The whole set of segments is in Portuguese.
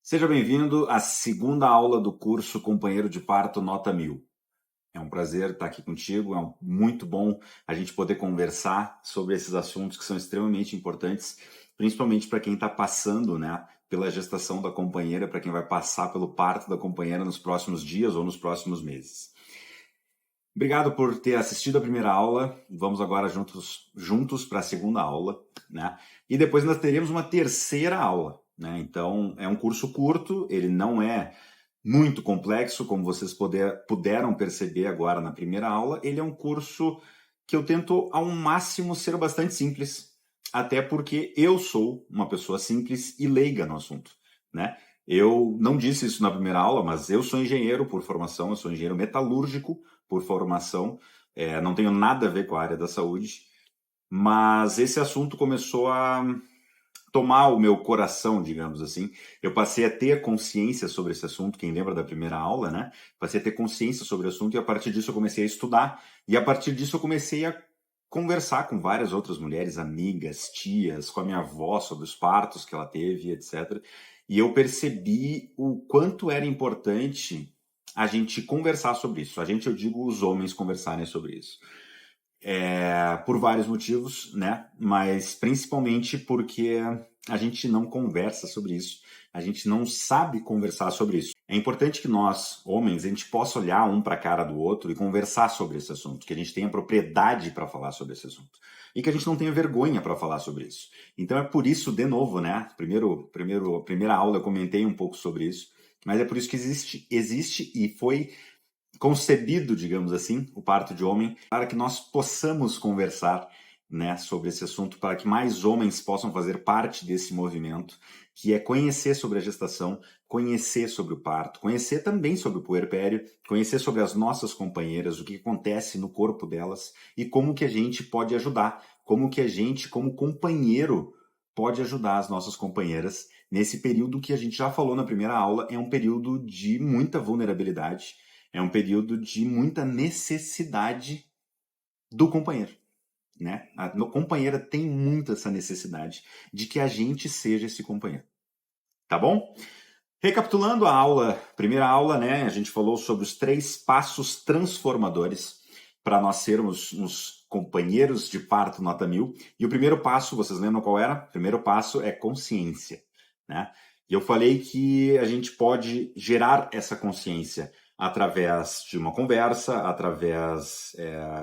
Seja bem-vindo à segunda aula do curso Companheiro de Parto Nota 1000. É um prazer estar aqui contigo, muito bom a gente poder conversar sobre esses assuntos que são extremamente importantes, principalmente para quem está passando, né, pela gestação da companheira, para quem vai passar pelo parto da companheira nos próximos dias ou nos próximos meses. Obrigado por ter assistido a primeira aula. Vamos agora juntos para a segunda aula, né? E depois nós teremos uma terceira aula, né? Então, é um curso curto, ele não é muito complexo, como vocês puderam perceber agora na primeira aula. Ele é um curso que eu tento ao máximo ser bastante simples, até porque eu sou uma pessoa simples e leiga no assunto, né? Eu não disse isso na primeira aula, mas eu sou engenheiro por formação, eu sou engenheiro metalúrgico por formação, não tenho nada a ver com a área da saúde, mas esse assunto começou a tomar o meu coração, digamos assim. Eu passei a ter consciência sobre esse assunto, quem lembra da primeira aula, né? Passei a ter consciência sobre o assunto e a partir disso eu comecei a estudar e a partir disso eu comecei a conversar com várias outras mulheres, amigas, tias, com a minha avó sobre os partos que ela teve, etc. E eu percebi o quanto era importante a gente conversar sobre isso. A gente, eu digo, os homens conversarem sobre isso. Por vários motivos, né? Mas principalmente porque a gente não conversa sobre isso. A gente não sabe conversar sobre isso. É importante que nós, homens, a gente possa olhar um para a cara do outro e conversar sobre esse assunto, que a gente tenha propriedade para falar sobre esse assunto e que a gente não tenha vergonha para falar sobre isso. Então é por isso, de novo, né? Primeira aula eu comentei um pouco sobre isso, mas é por isso que existe e foi concebido, digamos assim, o parto de homem, para que nós possamos conversar, né, sobre esse assunto, para que mais homens possam fazer parte desse movimento, que é conhecer sobre a gestação, conhecer sobre o parto, conhecer também sobre o puerpério, conhecer sobre as nossas companheiras, o que acontece no corpo delas e como que a gente pode ajudar, como que a gente, como companheiro, pode ajudar as nossas companheiras nesse período que a gente já falou na primeira aula, é um período de muita vulnerabilidade, é um período de muita necessidade do companheiro, né? A companheira tem muito essa necessidade de que a gente seja esse companheiro, tá bom? Recapitulando a aula, primeira aula, né? A gente falou sobre os 3 passos transformadores para nós sermos uns companheiros de parto nota 1000. E o primeiro passo, vocês lembram qual era? O primeiro passo é consciência, né? E eu falei que a gente pode gerar essa consciência através de uma conversa, através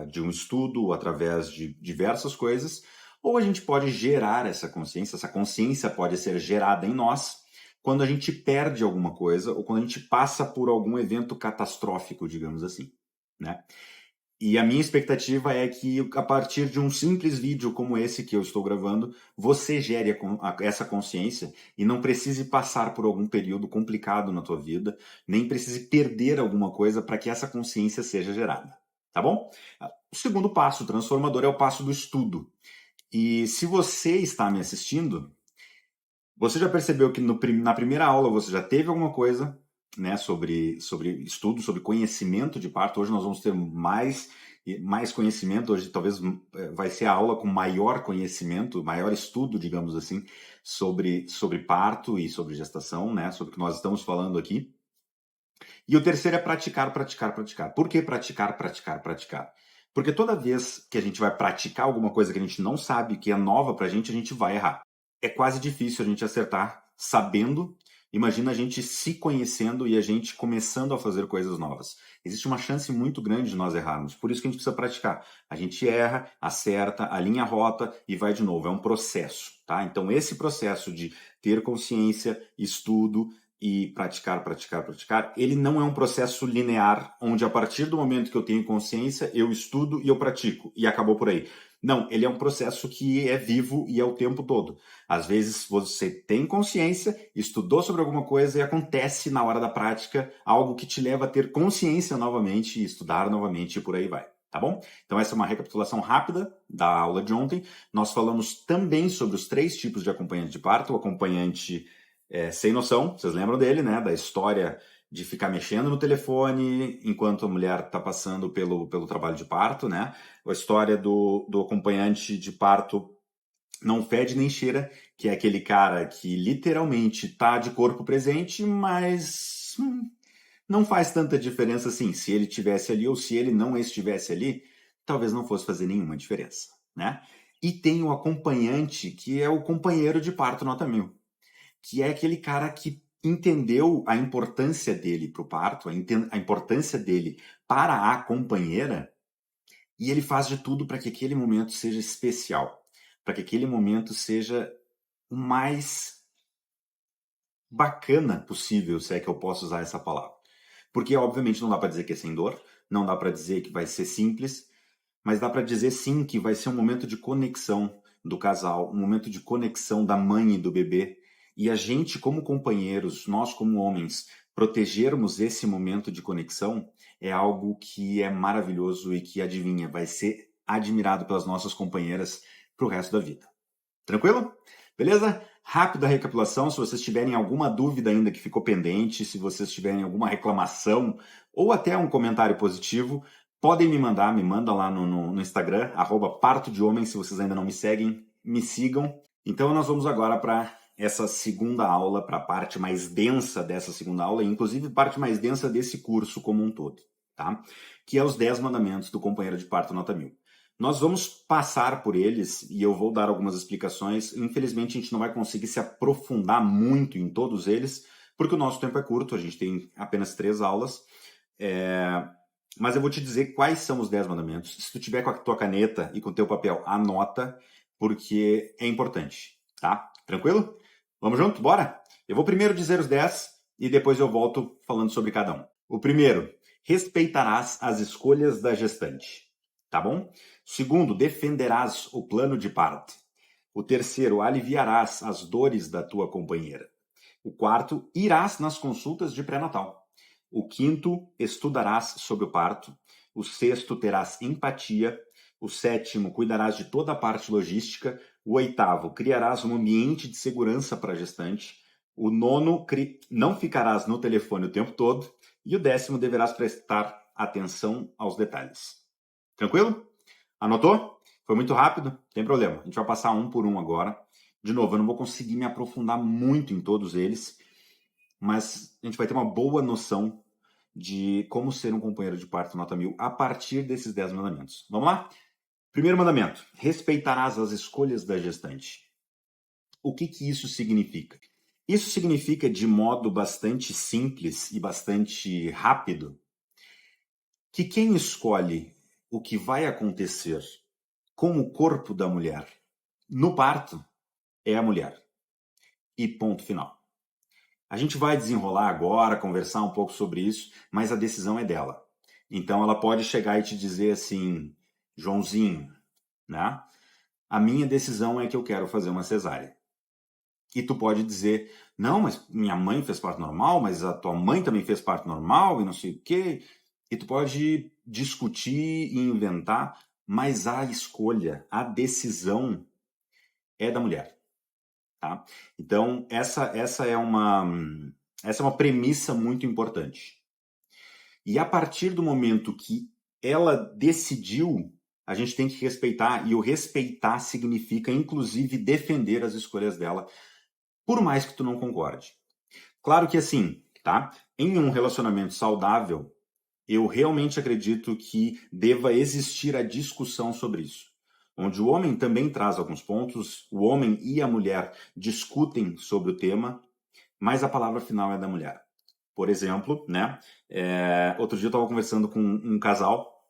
de um estudo, através de diversas coisas, ou a gente pode gerar essa consciência pode ser gerada em nós quando a gente perde alguma coisa ou quando a gente passa por algum evento catastrófico, digamos assim, né? E a minha expectativa é que a partir de um simples vídeo como esse que eu estou gravando, você gere essa consciência e não precise passar por algum período complicado na tua vida, nem precise perder alguma coisa para que essa consciência seja gerada, tá bom? O segundo passo transformador é o passo do estudo. E se você está me assistindo, você já percebeu que na primeira aula você já teve alguma coisa, né, sobre estudo, sobre conhecimento de parto. Hoje nós vamos ter mais conhecimento. Hoje talvez vai ser a aula com maior conhecimento, maior estudo, digamos assim, sobre parto e sobre gestação, né, sobre o que nós estamos falando aqui. E o terceiro é praticar, praticar, praticar. Por que praticar, praticar, praticar? Porque toda vez que a gente vai praticar alguma coisa que a gente não sabe, que é nova pra gente, a gente vai errar. É quase difícil a gente acertar sabendo. Imagina a gente se conhecendo e a gente começando a fazer coisas novas. Existe uma chance muito grande de nós errarmos. Por isso que a gente precisa praticar. A gente erra, acerta, alinha a rota e vai de novo. É um processo, tá? Então esse processo de ter consciência, estudo e praticar, praticar, praticar, ele não é um processo linear, onde a partir do momento que eu tenho consciência, eu estudo e eu pratico, e acabou por aí. Não, ele é um processo que é vivo e é o tempo todo. Às vezes você tem consciência, estudou sobre alguma coisa e acontece na hora da prática algo que te leva a ter consciência novamente, estudar novamente e por aí vai. Tá bom? Então essa é uma recapitulação rápida da aula de ontem. Nós falamos também sobre os 3 tipos de acompanhante de parto, o acompanhante sem noção, vocês lembram dele, né? Da história de ficar mexendo no telefone enquanto a mulher está passando pelo trabalho de parto, né? A história do acompanhante de parto não fede nem cheira, que é aquele cara que literalmente tá de corpo presente, mas não faz tanta diferença assim. Se ele estivesse ali ou se ele não estivesse ali, talvez não fosse fazer nenhuma diferença, né? E tem o acompanhante, que é o companheiro de parto nota 1000, que é aquele cara que entendeu a importância dele para o parto, a importância dele para a companheira, e ele faz de tudo para que aquele momento seja especial, para que aquele momento seja o mais bacana possível, se é que eu posso usar essa palavra. Porque, obviamente, não dá para dizer que é sem dor, não dá para dizer que vai ser simples, mas dá para dizer sim que vai ser um momento de conexão do casal, um momento de conexão da mãe e do bebê. E a gente, como companheiros, nós como homens, protegermos esse momento de conexão é algo que é maravilhoso e que, adivinha, vai ser admirado pelas nossas companheiras pro resto da vida. Tranquilo? Beleza? Rápida recapitulação, se vocês tiverem alguma dúvida ainda que ficou pendente, se vocês tiverem alguma reclamação ou até um comentário positivo, podem me mandar, me manda lá no Instagram, @partodeHomem, se vocês ainda não me seguem, me sigam. Então nós vamos agora para essa segunda aula, para a parte mais densa dessa segunda aula, e inclusive parte mais densa desse curso como um todo, tá? Que é os 10 mandamentos do companheiro de parto nota 1000. Nós vamos passar por eles e eu vou dar algumas explicações. Infelizmente, a gente não vai conseguir se aprofundar muito em todos eles, porque o nosso tempo é curto, a gente tem apenas 3 aulas. Mas eu vou te dizer quais são os 10 mandamentos. Se tu tiver com a tua caneta e com o teu papel, anota, porque é importante, tá? Tranquilo? Vamos junto? Bora? Eu vou primeiro dizer os 10 e depois eu volto falando sobre cada um. O primeiro, respeitarás as escolhas da gestante. Tá bom? Segundo, defenderás o plano de parto. O terceiro, aliviarás as dores da tua companheira. O quarto, irás nas consultas de pré-natal. O quinto, estudarás sobre o parto. O sexto, terás empatia. O sétimo, cuidarás de toda a parte logística. O oitavo, criarás um ambiente de segurança para a gestante. O nono, não ficarás no telefone o tempo todo. E o 10º, deverás prestar atenção aos detalhes. Tranquilo? Anotou? Foi muito rápido? Tem problema. A gente vai passar um por um agora. De novo, eu não vou conseguir me aprofundar muito em todos eles, mas a gente vai ter uma boa noção de como ser um companheiro de parto nota 1000 a partir desses 10 mandamentos. Vamos lá? Primeiro mandamento. Respeitarás as escolhas da gestante. O que isso significa? Isso significa, de modo bastante simples e bastante rápido, que quem escolhe o que vai acontecer com o corpo da mulher no parto é a mulher. E ponto final. A gente vai desenrolar agora, conversar um pouco sobre isso, mas a decisão é dela. Então ela pode chegar e te dizer assim, Joãozinho, né? A minha decisão é que eu quero fazer uma cesárea. E tu pode dizer, não, mas minha mãe fez parto normal, mas a tua mãe também fez parto normal e não sei o quê. E tu pode discutir e inventar, mas a escolha, a decisão é da mulher, tá? Então, essa é uma premissa muito importante. E a partir do momento que ela decidiu, a gente tem que respeitar, e o respeitar significa, inclusive, defender as escolhas dela, por mais que tu não concorde. Claro que assim, tá? Em um relacionamento saudável, eu realmente acredito que deva existir a discussão sobre isso, onde o homem também traz alguns pontos, o homem e a mulher discutem sobre o tema, mas a palavra final é da mulher. Por exemplo, né? Outro dia eu estava conversando com um casal,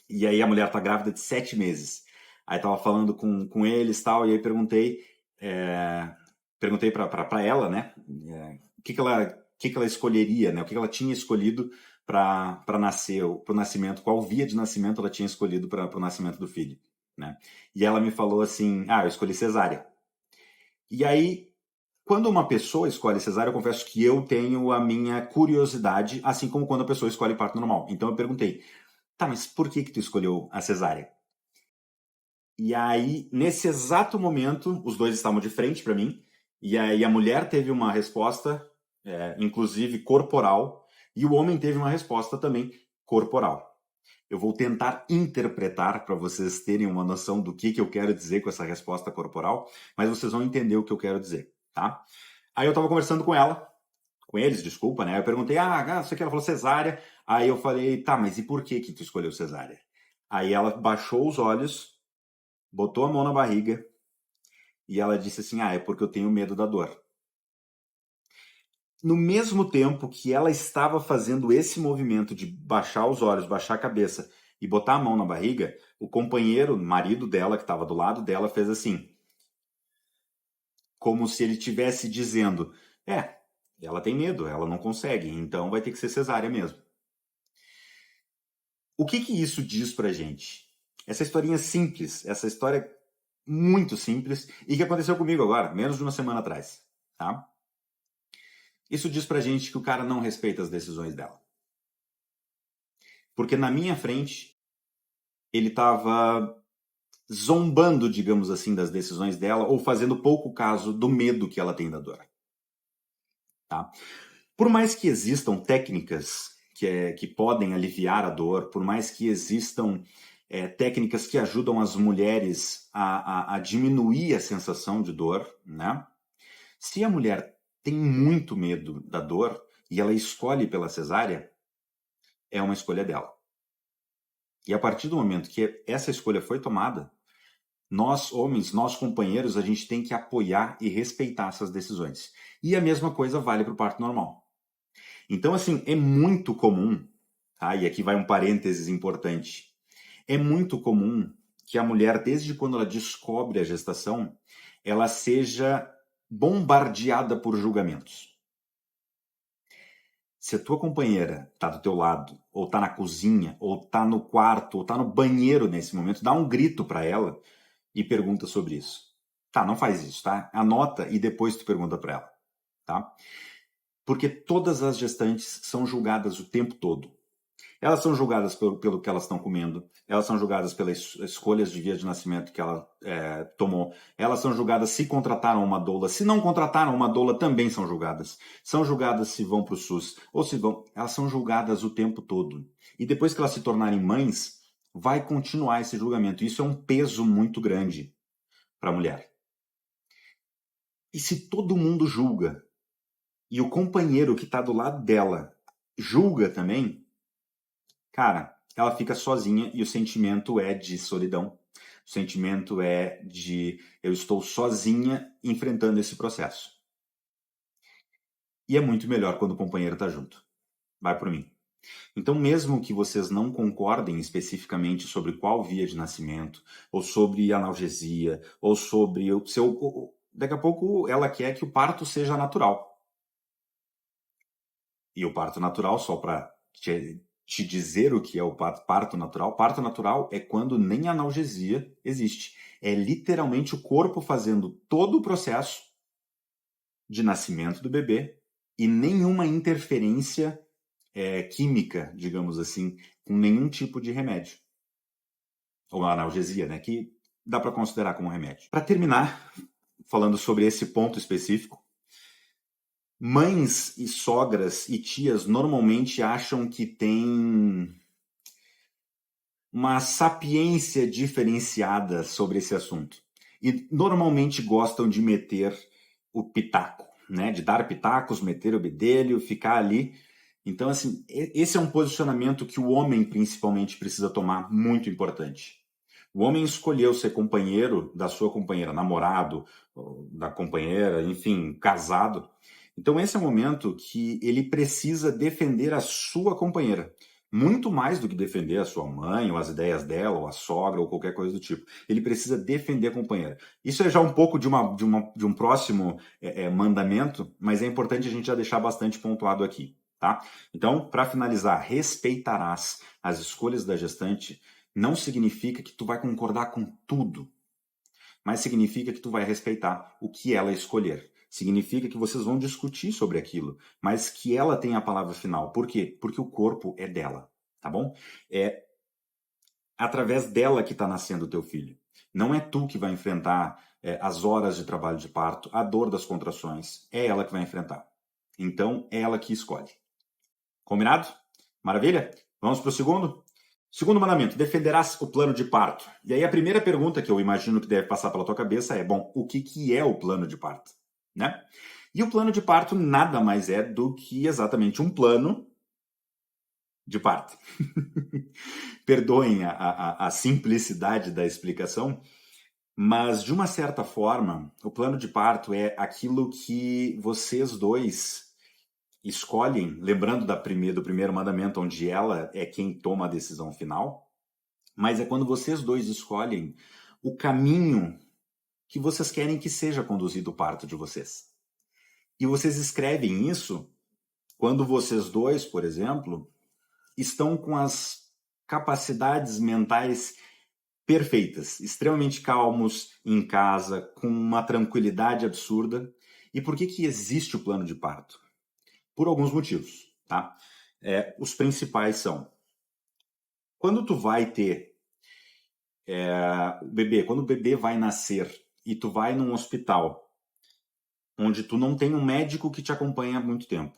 e aí a mulher está grávida de 7 meses. Aí estava falando com eles tal, e aí perguntei para ela, né? O que ela escolheria, né? O que ela tinha escolhido para nascer, para o nascimento, qual via de nascimento ela tinha escolhido para o nascimento do filho, né? E ela me falou assim, eu escolhi cesárea. E aí, quando uma pessoa escolhe cesárea, eu confesso que eu tenho a minha curiosidade, assim como quando a pessoa escolhe parto normal. Então eu perguntei, tá, mas por que tu escolheu a cesárea? E aí, nesse exato momento, os dois estavam de frente para mim, e aí a mulher teve uma resposta, inclusive corporal, e o homem teve uma resposta também corporal. Eu vou tentar interpretar para vocês terem uma noção do que eu quero dizer com essa resposta corporal, mas vocês vão entender o que eu quero dizer, tá? Aí eu estava conversando com eles, desculpa, né? Eu perguntei, não sei o que, ela falou cesárea. Aí eu falei, tá, mas e por que tu escolheu cesárea? Aí ela baixou os olhos, botou a mão na barriga e ela disse assim, é porque eu tenho medo da dor. No mesmo tempo que ela estava fazendo esse movimento de baixar os olhos, baixar a cabeça e botar a mão na barriga, o companheiro, marido dela, que estava do lado dela, fez assim, como se ele estivesse dizendo, ela tem medo, ela não consegue, então vai ter que ser cesárea mesmo. O que isso diz pra gente? Essa historinha simples, essa história muito simples e que aconteceu comigo agora, menos de uma semana atrás, tá? Isso diz pra gente que o cara não respeita as decisões dela. Porque na minha frente, ele estava zombando, digamos assim, das decisões dela ou fazendo pouco caso do medo que ela tem da dor. Tá? Por mais que existam técnicas que podem aliviar a dor, por mais que existam técnicas que ajudam as mulheres a diminuir a sensação de dor, né? Se a mulher tem muito medo da dor e ela escolhe pela cesárea, é uma escolha dela. E a partir do momento que essa escolha foi tomada, nós, homens, nós companheiros, a gente tem que apoiar e respeitar essas decisões. E a mesma coisa vale para o parto normal. Então, assim, é muito comum, tá? E aqui vai um parênteses importante. É muito comum que a mulher, desde quando ela descobre a gestação, ela seja bombardeada por julgamentos. Se a tua companheira está do teu lado, ou está na cozinha, ou está no quarto, ou está no banheiro nesse momento, dá um grito para ela e pergunta sobre isso. Tá, não faz isso, tá? Anota e depois tu pergunta para ela, tá? Porque todas as gestantes são julgadas o tempo todo. Elas são julgadas pelo que elas estão comendo, elas são julgadas pelas escolhas de via de nascimento que ela tomou, elas são julgadas se contrataram uma doula, se não contrataram uma doula também são julgadas se vão para o SUS, ou se vão, elas são julgadas o tempo todo. E depois que elas se tornarem mães, vai continuar esse julgamento. Isso é um peso muito grande para a mulher. E se todo mundo julga, e o companheiro que está do lado dela julga também, cara, ela fica sozinha e o sentimento é de solidão. O sentimento é de eu estou sozinha enfrentando esse processo. E é muito melhor quando o companheiro está junto. Vai por mim. Então, mesmo que vocês não concordem especificamente sobre qual via de nascimento, ou sobre analgesia, ou sobre o seu... Daqui a pouco ela quer que o parto seja natural. E o parto natural, só para te dizer o que é o parto natural é quando nem analgesia existe. É literalmente o corpo fazendo todo o processo de nascimento do bebê e nenhuma interferência química, digamos assim, com nenhum tipo de remédio. Ou analgesia, né? Que dá para considerar como remédio. Para terminar, falando sobre esse ponto específico, mães e sogras e tias normalmente acham que tem uma sapiência diferenciada sobre esse assunto. E normalmente gostam de meter o pitaco, né? De dar pitacos, meter o bedelho, ficar ali. Então, assim, esse é um posicionamento que o homem principalmente precisa tomar, muito importante. O homem escolheu ser companheiro da sua companheira, namorado, da companheira, enfim, casado. Então, esse é o momento que ele precisa defender a sua companheira. Muito mais do que defender a sua mãe, ou as ideias dela, ou a sogra, ou qualquer coisa do tipo. Ele precisa defender a companheira. Isso é já um pouco de um próximo mandamento, mas é importante a gente já deixar bastante pontuado aqui. Tá? Então, para finalizar, respeitarás as escolhas da gestante não significa que tu vai concordar com tudo, mas significa que tu vai respeitar o que ela escolher. Significa que vocês vão discutir sobre aquilo, mas que ela tem a palavra final. Por quê? Porque o corpo é dela, tá bom? É através dela que está nascendo o teu filho. Não é tu que vai enfrentar as horas de trabalho de parto, a dor das contrações. É ela que vai enfrentar. Então, é ela que escolhe. Combinado? Maravilha? Vamos para o segundo? Segundo mandamento, defenderás o plano de parto. E aí a primeira pergunta que eu imagino que deve passar pela tua cabeça é, bom, o que é o plano de parto? Né? E o plano de parto nada mais é do que exatamente um plano de parto. Perdoem a simplicidade da explicação, mas de uma certa forma, o plano de parto é aquilo que vocês dois escolhem, lembrando do primeiro mandamento, onde ela é quem toma a decisão final, mas é quando vocês dois escolhem o caminho que vocês querem que seja conduzido o parto de vocês. E vocês escrevem isso quando vocês dois, por exemplo, estão com as capacidades mentais perfeitas, extremamente calmos em casa, com uma tranquilidade absurda. E por que existe o plano de parto? Por alguns motivos, tá? Os principais são: quando tu vai ter o bebê, quando o bebê vai nascer e tu vai num hospital onde tu não tem um médico que te acompanha há muito tempo,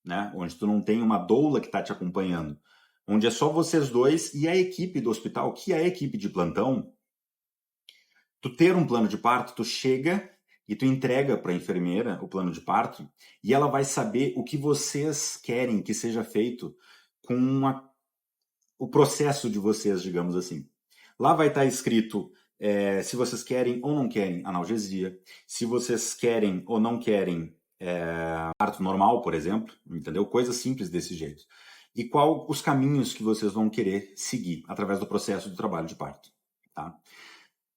né? Onde tu não tem uma doula que está te acompanhando, onde é só vocês dois e a equipe do hospital, que é a equipe de plantão, tu ter um plano de parto, tu chega e tu entrega para a enfermeira o plano de parto e ela vai saber o que vocês querem que seja feito com o processo de vocês, digamos assim. Lá vai estar escrito se vocês querem ou não querem analgesia, se vocês querem ou não querem parto normal, por exemplo, entendeu? Coisas simples desse jeito. E qual os caminhos que vocês vão querer seguir através do processo do trabalho de parto, tá?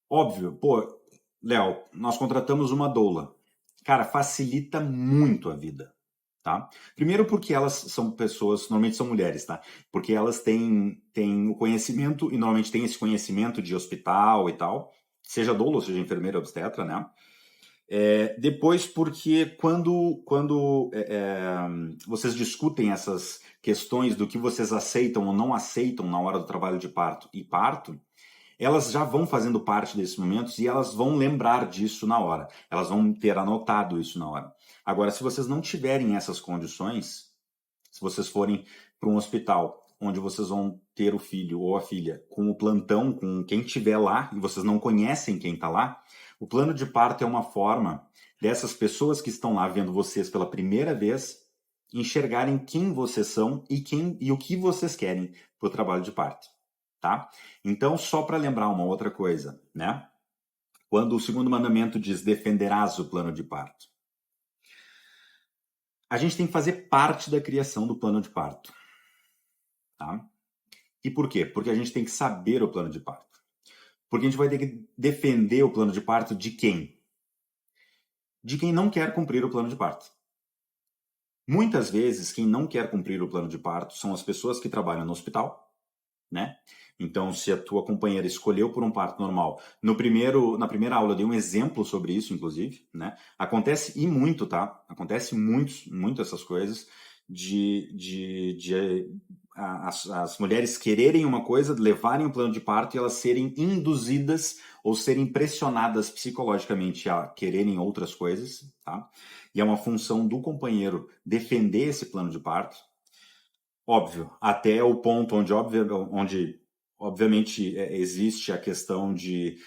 Óbvio, pô, Léo, nós contratamos uma doula. Cara, facilita muito a vida, tá? Primeiro porque elas são pessoas, normalmente são mulheres, tá? Porque elas têm o conhecimento, e normalmente têm esse conhecimento de hospital e tal, seja doula ou seja enfermeira obstetra, né? Depois porque quando vocês discutem essas questões do que vocês aceitam ou não aceitam na hora do trabalho de parto e parto, elas já vão fazendo parte desses momentos e elas vão lembrar disso na hora. Elas vão ter anotado isso na hora. Agora, se vocês não tiverem essas condições, se vocês forem para um hospital onde vocês vão ter o filho ou a filha com o plantão, com quem estiver lá, e vocês não conhecem quem está lá, o plano de parto é uma forma dessas pessoas que estão lá vendo vocês pela primeira vez enxergarem quem vocês são e o que vocês querem para o trabalho de parto. Tá? Então, só para lembrar uma outra coisa, né? Quando o segundo mandamento diz defenderás o plano de parto, a gente tem que fazer parte da criação do plano de parto, tá? E por quê? Porque a gente tem que saber o plano de parto. Porque a gente vai ter que defender o plano de parto de quem? De quem não quer cumprir o plano de parto. Muitas vezes, quem não quer cumprir o plano de parto são as pessoas que trabalham no hospital, né? Então, se a tua companheira escolheu por um parto normal, na primeira aula eu dei um exemplo sobre isso, inclusive, né? Acontece e muito, tá? Acontece muito essas coisas as mulheres quererem uma coisa, levarem o plano de parto e elas serem induzidas ou serem pressionadas psicologicamente a quererem outras coisas, tá? E é uma função do companheiro defender esse plano de parto. Óbvio, até o ponto onde obviamente existe a questão de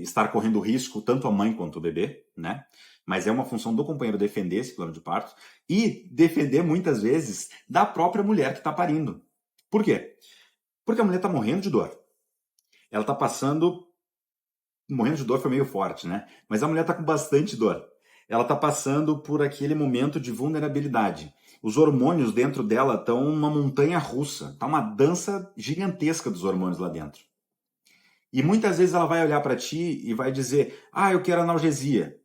estar correndo risco, tanto a mãe quanto o bebê, né? Mas é uma função do companheiro defender esse plano de parto e defender, muitas vezes, da própria mulher que está parindo. Por quê? Porque a mulher está morrendo de dor. Ela está passando... Morrendo de dor foi meio forte, né? Mas a mulher está com bastante dor. Ela está passando por aquele momento de vulnerabilidade. Os hormônios dentro dela estão uma montanha russa. Está uma dança gigantesca dos hormônios lá dentro. E muitas vezes ela vai olhar para ti e vai dizer: ah, eu quero analgesia.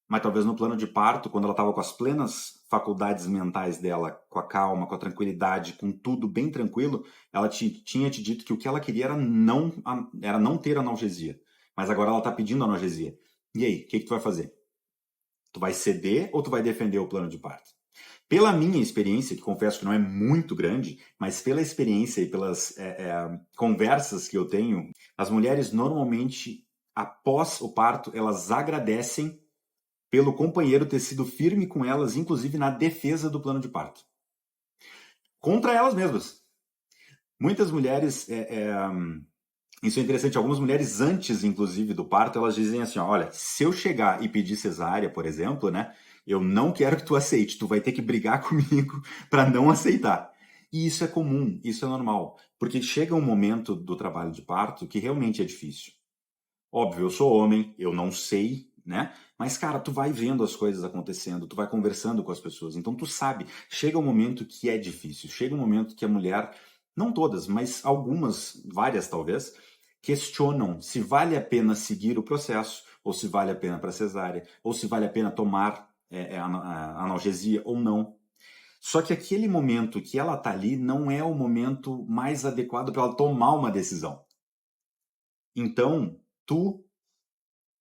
Mas talvez no plano de parto, quando ela estava com as plenas faculdades mentais dela, com a calma, com a tranquilidade, com tudo bem tranquilo, ela tinha te dito que o que ela queria era não ter analgesia. Mas agora ela está pedindo analgesia. E aí, o que tu vai fazer? Tu vai ceder ou tu vai defender o plano de parto? Pela minha experiência, que confesso que não é muito grande, mas pela experiência e pelas conversas que eu tenho, as mulheres normalmente, após o parto, elas agradecem pelo companheiro ter sido firme com elas, inclusive na defesa do plano de parto. Contra elas mesmas. Muitas mulheres, isso é interessante, algumas mulheres antes, inclusive, do parto, elas dizem assim, ó, olha, se eu chegar e pedir cesárea, por exemplo, né, eu não quero que tu aceite, tu vai ter que brigar comigo para não aceitar. E isso é comum, isso é normal, porque chega um momento do trabalho de parto que realmente é difícil. Óbvio, eu sou homem, eu não sei, né? Mas, cara, tu vai vendo as coisas acontecendo, tu vai conversando com as pessoas, então tu sabe, chega um momento que é difícil, chega um momento que a mulher, não todas, mas algumas, várias talvez, questionam se vale a pena seguir o processo, ou se vale a pena para cesárea, ou se vale a pena tomar a analgesia ou não. Só que aquele momento que ela tá ali não é o momento mais adequado para ela tomar uma decisão. Então, tu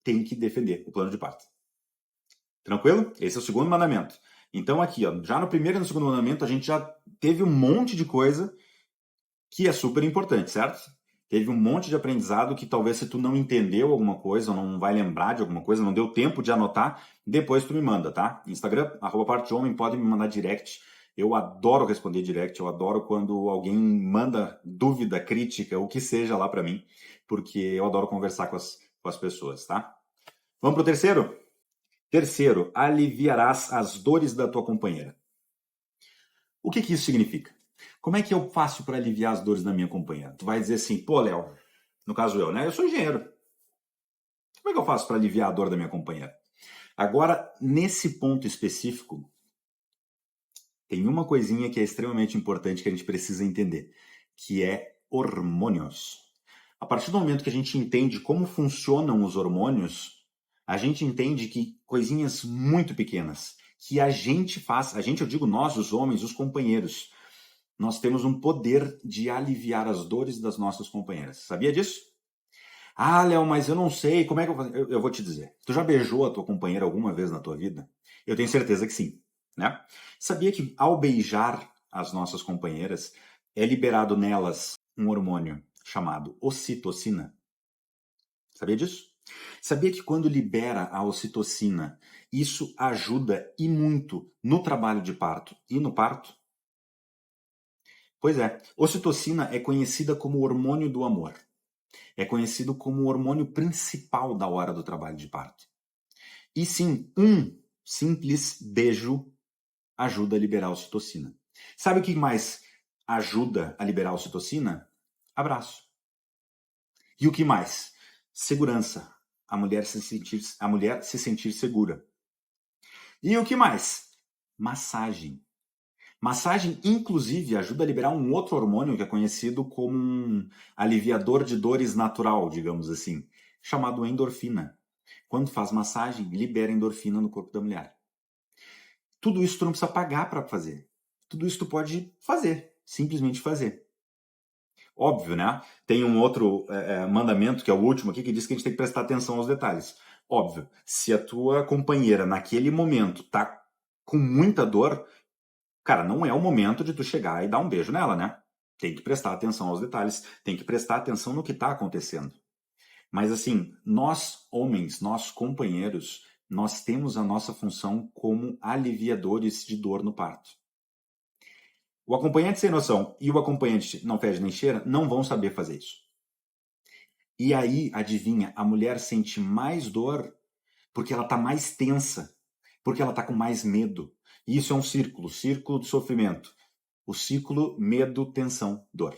tem que defender o plano de parto. Tranquilo? Esse é o segundo mandamento. Então aqui, ó, já no primeiro e no segundo mandamento, a gente já teve um monte de coisa que é super importante, certo? Teve um monte de aprendizado que talvez se tu não entendeu alguma coisa, ou não vai lembrar de alguma coisa, não deu tempo de anotar, depois tu me manda, tá? Instagram, @partehomem, pode me mandar direct. Eu adoro responder direct, eu adoro quando alguém manda dúvida, crítica, o que seja lá para mim, porque eu adoro conversar com as pessoas, tá? Vamos pro terceiro? Terceiro, aliviarás as dores da tua companheira. O que isso significa? Como é que eu faço para aliviar as dores da minha companheira? Tu vai dizer assim, pô, Léo, no caso eu, né? Eu sou engenheiro. Como é que eu faço para aliviar a dor da minha companheira? Agora, nesse ponto específico, tem uma coisinha que é extremamente importante que a gente precisa entender, que é hormônios. A partir do momento que a gente entende como funcionam os hormônios, a gente entende que coisinhas muito pequenas que a gente faz, a gente, eu digo nós, os homens, os companheiros, nós temos um poder de aliviar as dores das nossas companheiras. Sabia disso? Ah, Léo, mas eu não sei, como é que eu faço? Eu vou te dizer. Tu já beijou a tua companheira alguma vez na tua vida? Eu tenho certeza que sim, né? Sabia que ao beijar as nossas companheiras, é liberado nelas um hormônio chamado ocitocina? Sabia disso? Sabia que quando libera a ocitocina, isso ajuda e muito no trabalho de parto e no parto? Pois é, ocitocina é conhecida como o hormônio do amor. É conhecido como o hormônio principal da hora do trabalho de parto. E sim, um simples beijo ajuda a liberar a ocitocina. Sabe o que mais ajuda a liberar a ocitocina? Abraço. E o que mais? Segurança. A mulher se sentir segura. E o que mais? Massagem. Massagem, inclusive, ajuda a liberar um outro hormônio que é conhecido como um aliviador de dores natural, digamos assim, chamado endorfina. Quando faz massagem, libera endorfina no corpo da mulher. Tudo isso tu não precisa pagar para fazer. Tudo isso tu pode fazer, simplesmente fazer. Óbvio, né? Tem um outro mandamento, que é o último aqui, que diz que a gente tem que prestar atenção aos detalhes. Óbvio, se a tua companheira naquele momento tá com muita dor, cara, não é o momento de tu chegar e dar um beijo nela, né? Tem que prestar atenção aos detalhes, tem que prestar atenção no que está acontecendo. Mas assim, nós homens, nós companheiros, nós temos a nossa função como aliviadores de dor no parto. O acompanhante sem noção e o acompanhante não fede nem cheira não vão saber fazer isso. E aí, adivinha, a mulher sente mais dor porque ela está mais tensa, porque ela está com mais medo. E isso é um círculo de sofrimento. O ciclo medo, tensão, dor.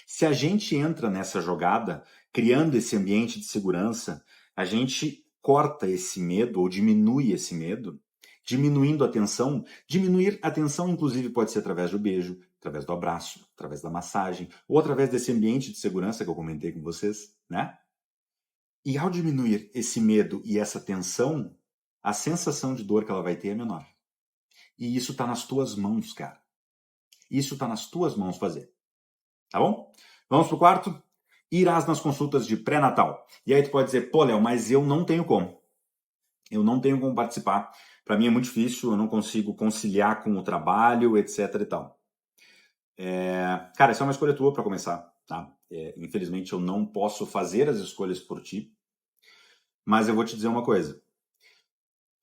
Se a gente entra nessa jogada, criando esse ambiente de segurança, a gente corta esse medo ou diminui esse medo, diminuindo a tensão. Diminuir a tensão, inclusive, pode ser através do beijo, através do abraço, através da massagem, ou através desse ambiente de segurança que eu comentei com vocês, né? E ao diminuir esse medo e essa tensão, a sensação de dor que ela vai ter é menor. E isso está nas tuas mãos, cara. Isso está nas tuas mãos fazer. Tá bom? Vamos pro quarto? Irás nas consultas de pré-natal. E aí tu pode dizer, pô, Léo, mas eu não tenho como. Eu não tenho como participar. Para mim é muito difícil, eu não consigo conciliar com o trabalho, etc e tal. Cara, essa é uma escolha tua para começar, tá? Infelizmente eu não posso fazer as escolhas por ti, mas eu vou te dizer uma coisa.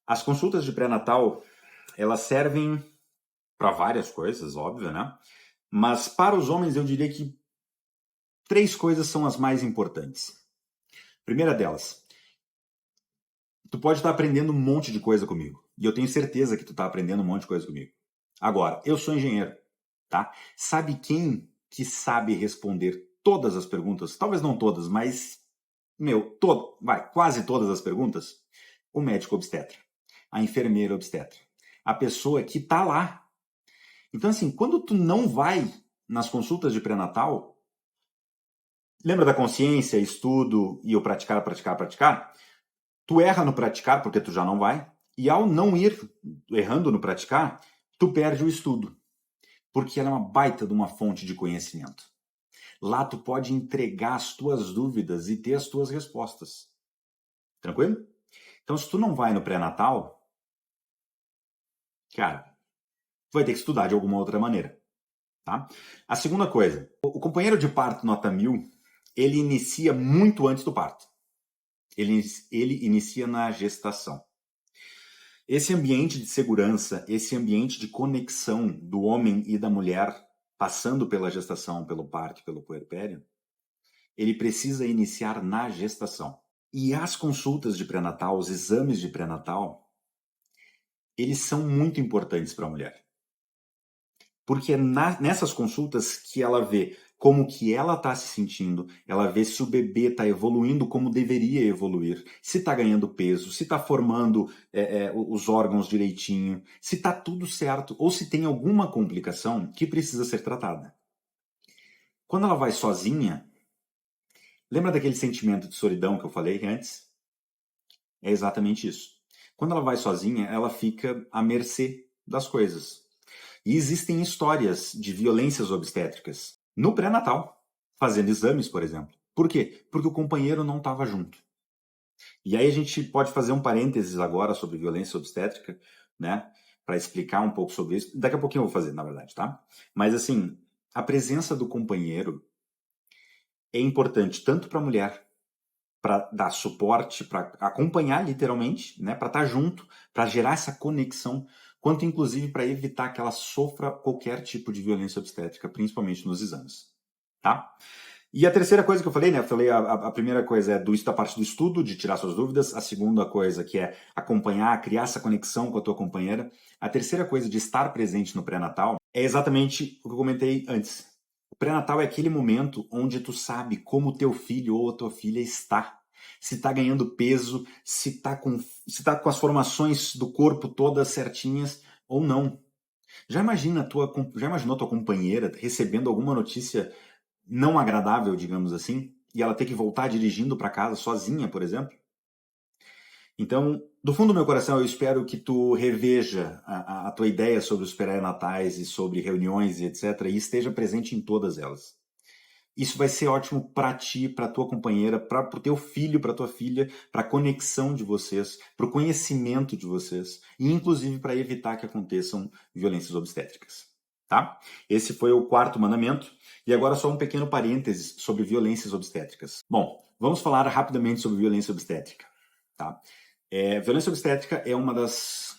As consultas de pré-natal, elas servem para várias coisas, óbvio, né? Mas para os homens eu diria que 3 coisas são as mais importantes. Primeira delas, tu pode estar aprendendo um monte de coisa comigo. E eu tenho certeza que tu está aprendendo um monte de coisa comigo. Agora, eu sou engenheiro, tá? Sabe quem que sabe responder todas as perguntas? Talvez não todas, mas, quase todas as perguntas. O médico obstetra, a enfermeira obstetra, a pessoa que tá lá. Então, assim, quando tu não vai nas consultas de pré-natal, lembra da consciência, estudo e o praticar, praticar, praticar? Tu erra no praticar porque tu já não vai, e ao não ir errando no praticar, tu perde o estudo, porque ela é uma baita de uma fonte de conhecimento. Lá tu pode entregar as tuas dúvidas e ter as tuas respostas. Tranquilo? Então, se tu não vai no pré-natal, cara, tu vai ter que estudar de alguma outra maneira, tá? A segunda coisa, o companheiro de parto nota 1000, ele inicia muito antes do parto. Ele inicia na gestação. Esse ambiente de segurança, esse ambiente de conexão do homem e da mulher, passando pela gestação, pelo parto, pelo puerpério, ele precisa iniciar na gestação. E as consultas de pré-natal, os exames de pré-natal, eles são muito importantes para a mulher. Porque é nessas consultas que ela vê como que ela está se sentindo, ela vê se o bebê está evoluindo como deveria evoluir, se está ganhando peso, se está formando os órgãos direitinho, se está tudo certo ou se tem alguma complicação que precisa ser tratada. Quando ela vai sozinha, lembra daquele sentimento de solidão que eu falei antes? É exatamente isso. Quando ela vai sozinha, ela fica à mercê das coisas. E existem histórias de violências obstétricas no pré-natal, fazendo exames, por exemplo. Por quê? Porque o companheiro não estava junto. E aí a gente pode fazer um parênteses agora sobre violência obstétrica, né? Para explicar um pouco sobre isso. Daqui a pouquinho eu vou fazer, na verdade, tá? Mas assim, a presença do companheiro é importante tanto para a mulher, para dar suporte, para acompanhar literalmente, né? Para estar junto, para gerar essa conexão, quanto inclusive para evitar que ela sofra qualquer tipo de violência obstétrica, principalmente nos exames, tá? E a terceira coisa que eu falei, né? Eu falei a primeira coisa é da parte do estudo, de tirar suas dúvidas. A segunda coisa que é acompanhar, criar essa conexão com a tua companheira. A terceira coisa de estar presente no pré-natal é exatamente o que eu comentei antes. O pré-natal é aquele momento onde tu sabe como o teu filho ou a tua filha está. Se está ganhando peso, se está com as formações do corpo todas certinhas ou não. Já imaginou tua companheira recebendo alguma notícia não agradável, digamos assim, e ela ter que voltar dirigindo para casa sozinha, por exemplo? Então, do fundo do meu coração, eu espero que tu reveja a tua ideia sobre os pré-natais e sobre reuniões e etc. e esteja presente em todas elas. Isso vai ser ótimo para ti, para tua companheira, para o teu filho, para tua filha, para a conexão de vocês, para o conhecimento de vocês e inclusive para evitar que aconteçam violências obstétricas, tá? Esse foi o 4º mandamento e agora só um pequeno parênteses sobre violências obstétricas. Bom, vamos falar rapidamente sobre violência obstétrica, tá? Violência obstétrica é uma das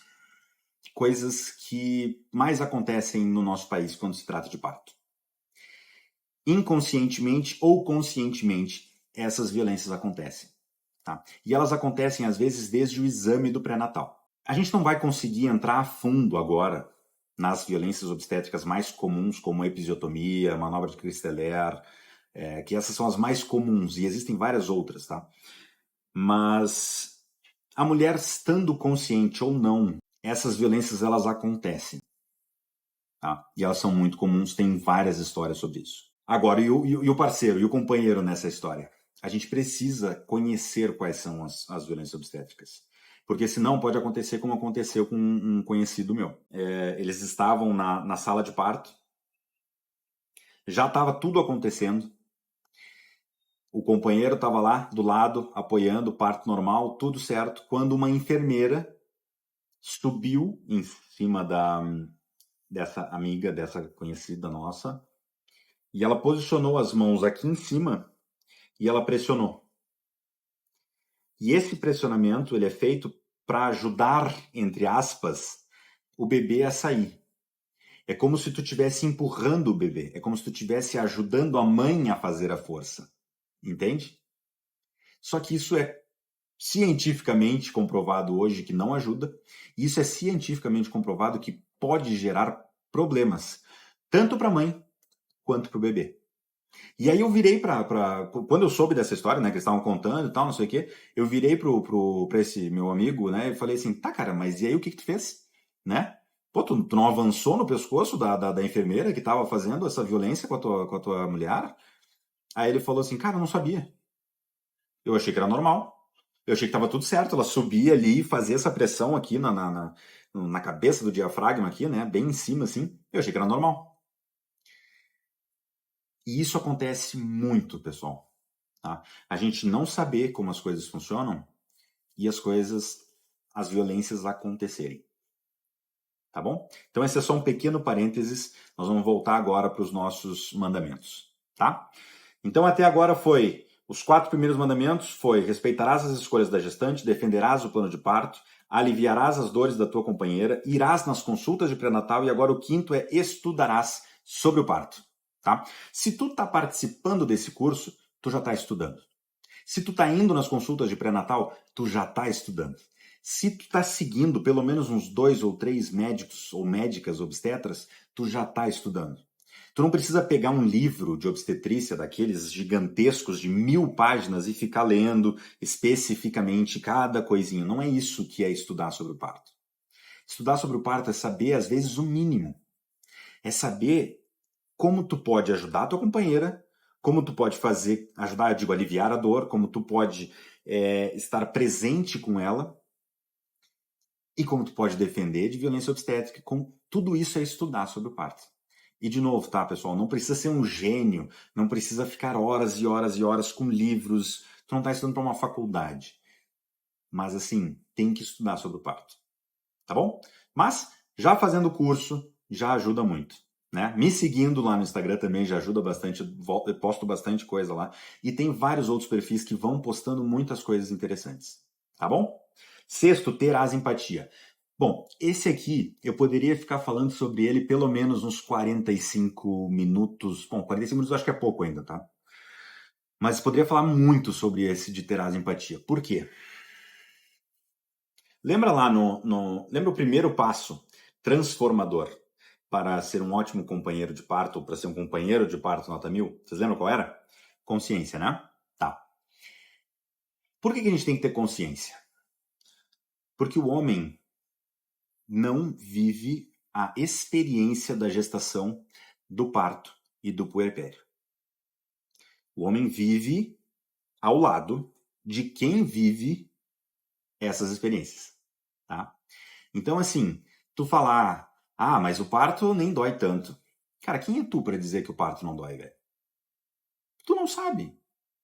coisas que mais acontecem no nosso país quando se trata de parto. Inconscientemente ou conscientemente, essas violências acontecem. Tá? E elas acontecem, às vezes, desde o exame do pré-natal. A gente não vai conseguir entrar a fundo agora nas violências obstétricas mais comuns, como a episiotomia, a manobra de Christeler, que essas são as mais comuns, e existem várias outras, tá? Mas a mulher estando consciente ou não, essas violências elas acontecem. Tá? E elas são muito comuns, tem várias histórias sobre isso. Agora, e o parceiro, e o companheiro nessa história? A gente precisa conhecer quais são as violências obstétricas. Porque senão pode acontecer como aconteceu com um conhecido meu. Eles estavam na sala de parto, já estava tudo acontecendo, o companheiro estava lá do lado, apoiando, parto normal, tudo certo, quando uma enfermeira subiu em cima dessa amiga, dessa conhecida nossa, e ela posicionou as mãos aqui em cima e ela pressionou. E esse pressionamento ele é feito para ajudar, entre aspas, o bebê a sair. É como se tu estivesse empurrando o bebê. É como se tu estivesse ajudando a mãe a fazer a força. Entende? Só que isso é cientificamente comprovado hoje que não ajuda. E isso é cientificamente comprovado que pode gerar problemas. Tanto para a mãe quanto para o bebê. E aí eu virei quando eu soube dessa história, né, que eles estavam contando e tal, não sei o quê, eu virei pra esse meu amigo, né, e falei assim, tá, cara, mas e aí o que tu fez? Né? Pô, tu não avançou no pescoço da enfermeira que tava fazendo essa violência com a tua mulher? Aí ele falou assim, cara, eu não sabia. Eu achei que era normal. Eu achei que tava tudo certo. Ela subia ali e fazia essa pressão aqui na cabeça do diafragma aqui, né, bem em cima, assim. Eu achei que era normal. E isso acontece muito, pessoal. Tá? A gente não saber como as coisas funcionam e as violências acontecerem. Tá bom? Então esse é só um pequeno parênteses. Nós vamos voltar agora para os nossos mandamentos. Tá? Então até agora foi os 4 primeiros mandamentos foi: respeitarás as escolhas da gestante, defenderás o plano de parto, aliviarás as dores da tua companheira, irás nas consultas de pré-natal e agora o quinto é estudarás sobre o parto. Tá? Se tu está participando desse curso, tu já está estudando. Se tu tá indo nas consultas de pré-natal, tu já tá estudando. Se tu tá seguindo pelo menos uns 2 ou 3 médicos ou médicas obstetras, tu já tá estudando. Tu não precisa pegar um livro de obstetrícia daqueles gigantescos de 1000 páginas e ficar lendo especificamente cada coisinha. Não é isso que é estudar sobre o parto. Estudar sobre o parto é saber, às vezes, o mínimo. É saber como tu pode ajudar a tua companheira, como tu pode ajudar, eu digo, aliviar a dor, como tu pode estar presente com ela e como tu pode defender de violência obstétrica. Tudo isso é estudar sobre o parto. E de novo, tá, pessoal, não precisa ser um gênio, não precisa ficar horas e horas e horas com livros, tu não tá estudando para uma faculdade. Mas assim, tem que estudar sobre o parto. Tá bom? Mas já fazendo o curso, já ajuda muito. Né? Me seguindo lá no Instagram também já ajuda bastante, eu posto bastante coisa lá. E tem vários outros perfis que vão postando muitas coisas interessantes. Tá bom? Sexto, terás empatia. Bom, esse aqui eu poderia ficar falando sobre ele pelo menos uns 45 minutos. Bom, 45 minutos eu acho que é pouco ainda, tá? Mas poderia falar muito sobre esse de terás empatia. Por quê? Lembra lá lembra o primeiro passo transformador para ser um ótimo companheiro de parto, ou para ser um companheiro de parto nota 1000? Vocês lembram qual era? Consciência, né? Tá. Por que a gente tem que ter consciência? Porque o homem não vive a experiência da gestação, do parto e do puerpério. O homem vive ao lado de quem vive essas experiências, tá? Então, assim, tu falar, mas o parto nem dói tanto. Cara, quem é tu para dizer que o parto não dói, velho? Tu não sabe.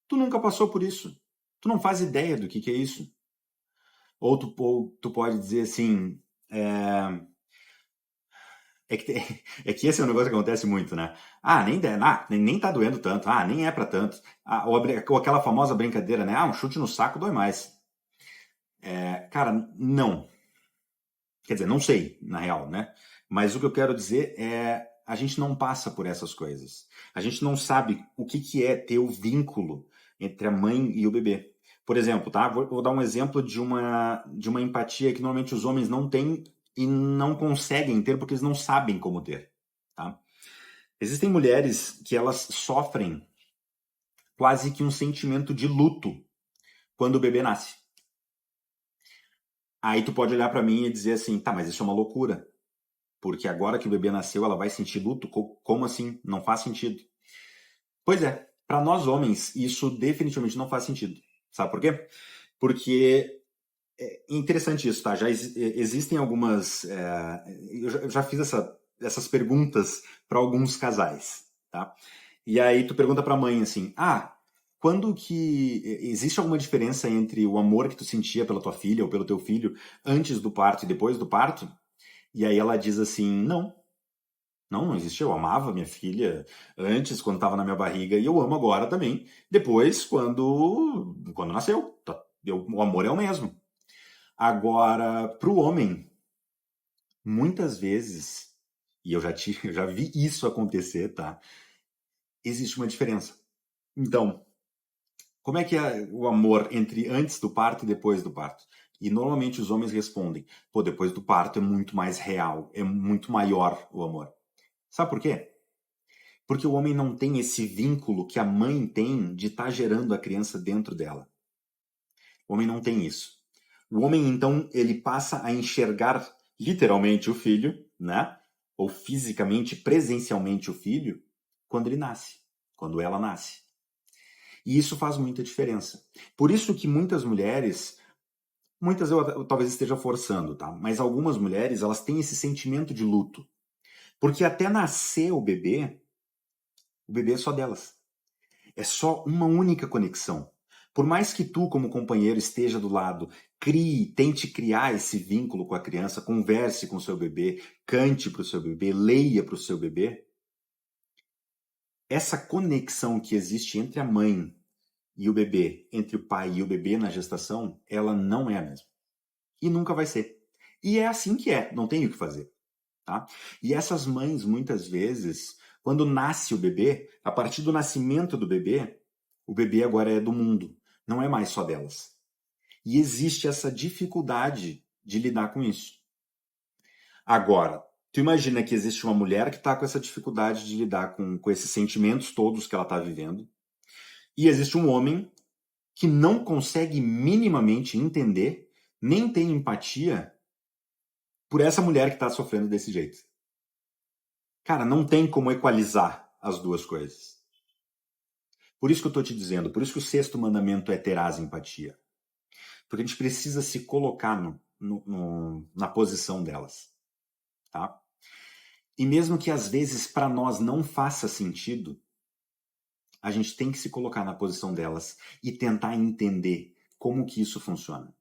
Tu nunca passou por isso. Tu não faz ideia do que é isso. Ou tu pode dizer assim, é que esse é um negócio que acontece muito, né? Nem tá doendo tanto. Nem é pra tanto. Ou aquela famosa brincadeira, né? Um chute no saco dói mais. Cara, não. Quer dizer, não sei, na real, né? Mas o que eu quero dizer é a gente não passa por essas coisas. A gente não sabe o que é ter o vínculo entre a mãe e o bebê. Por exemplo, tá? Vou dar um exemplo de uma empatia que normalmente os homens não têm e não conseguem ter porque eles não sabem como ter, tá? Existem mulheres que elas sofrem quase que um sentimento de luto quando o bebê nasce. Aí tu pode olhar para mim e dizer assim, tá, mas isso é uma loucura. Porque agora que o bebê nasceu, ela vai sentir luto? Como assim? Não faz sentido. Pois é, para nós homens, isso definitivamente não faz sentido. Sabe por quê? Porque é interessante isso, tá? Já existem algumas. Eu já fiz essas perguntas para alguns casais, tá? E aí tu pergunta para a mãe assim: quando que existe alguma diferença entre o amor que tu sentia pela tua filha ou pelo teu filho antes do parto e depois do parto? E aí ela diz assim: não. Não existia. Eu amava minha filha antes, quando estava na minha barriga, e eu amo agora também. Depois, quando nasceu. O amor é o mesmo. Agora, para o homem, muitas vezes, e eu já vi isso acontecer, tá? Existe uma diferença. Então, como é que é o amor entre antes do parto e depois do parto? E normalmente os homens respondem, pô, depois do parto é muito mais real, é muito maior o amor. Sabe por quê? Porque o homem não tem esse vínculo que a mãe tem de estar gerando a criança dentro dela. O homem não tem isso. O homem, então, ele passa a enxergar literalmente o filho, né? Ou fisicamente, presencialmente o filho, quando ele nasce, quando ela nasce. E isso faz muita diferença. Por isso que muitas mulheres, muitas eu talvez esteja forçando, tá? Mas algumas mulheres, elas têm esse sentimento de luto. Porque até nascer o bebê é só delas. É só uma única conexão. Por mais que tu, como companheiro, esteja do lado, tente criar esse vínculo com a criança, converse com o seu bebê, cante para o seu bebê, leia para o seu bebê, essa conexão que existe entre a mãe e o bebê, entre o pai e o bebê na gestação, ela não é a mesma. E nunca vai ser. E é assim que é, não tem o que fazer. Tá? E essas mães, muitas vezes, quando nasce o bebê, a partir do nascimento do bebê, o bebê agora é do mundo, não é mais só delas. E existe essa dificuldade de lidar com isso. Agora, tu imagina que existe uma mulher que está com essa dificuldade de lidar com esses sentimentos todos que ela está vivendo, e existe um homem que não consegue minimamente entender, nem tem empatia por essa mulher que está sofrendo desse jeito. Cara, não tem como equalizar as duas coisas. Por isso que eu estou te dizendo, por isso que o sexto mandamento é terás empatia. Porque a gente precisa se colocar na posição delas. Tá? E mesmo que às vezes para nós não faça sentido, a gente tem que se colocar na posição delas e tentar entender como que isso funciona.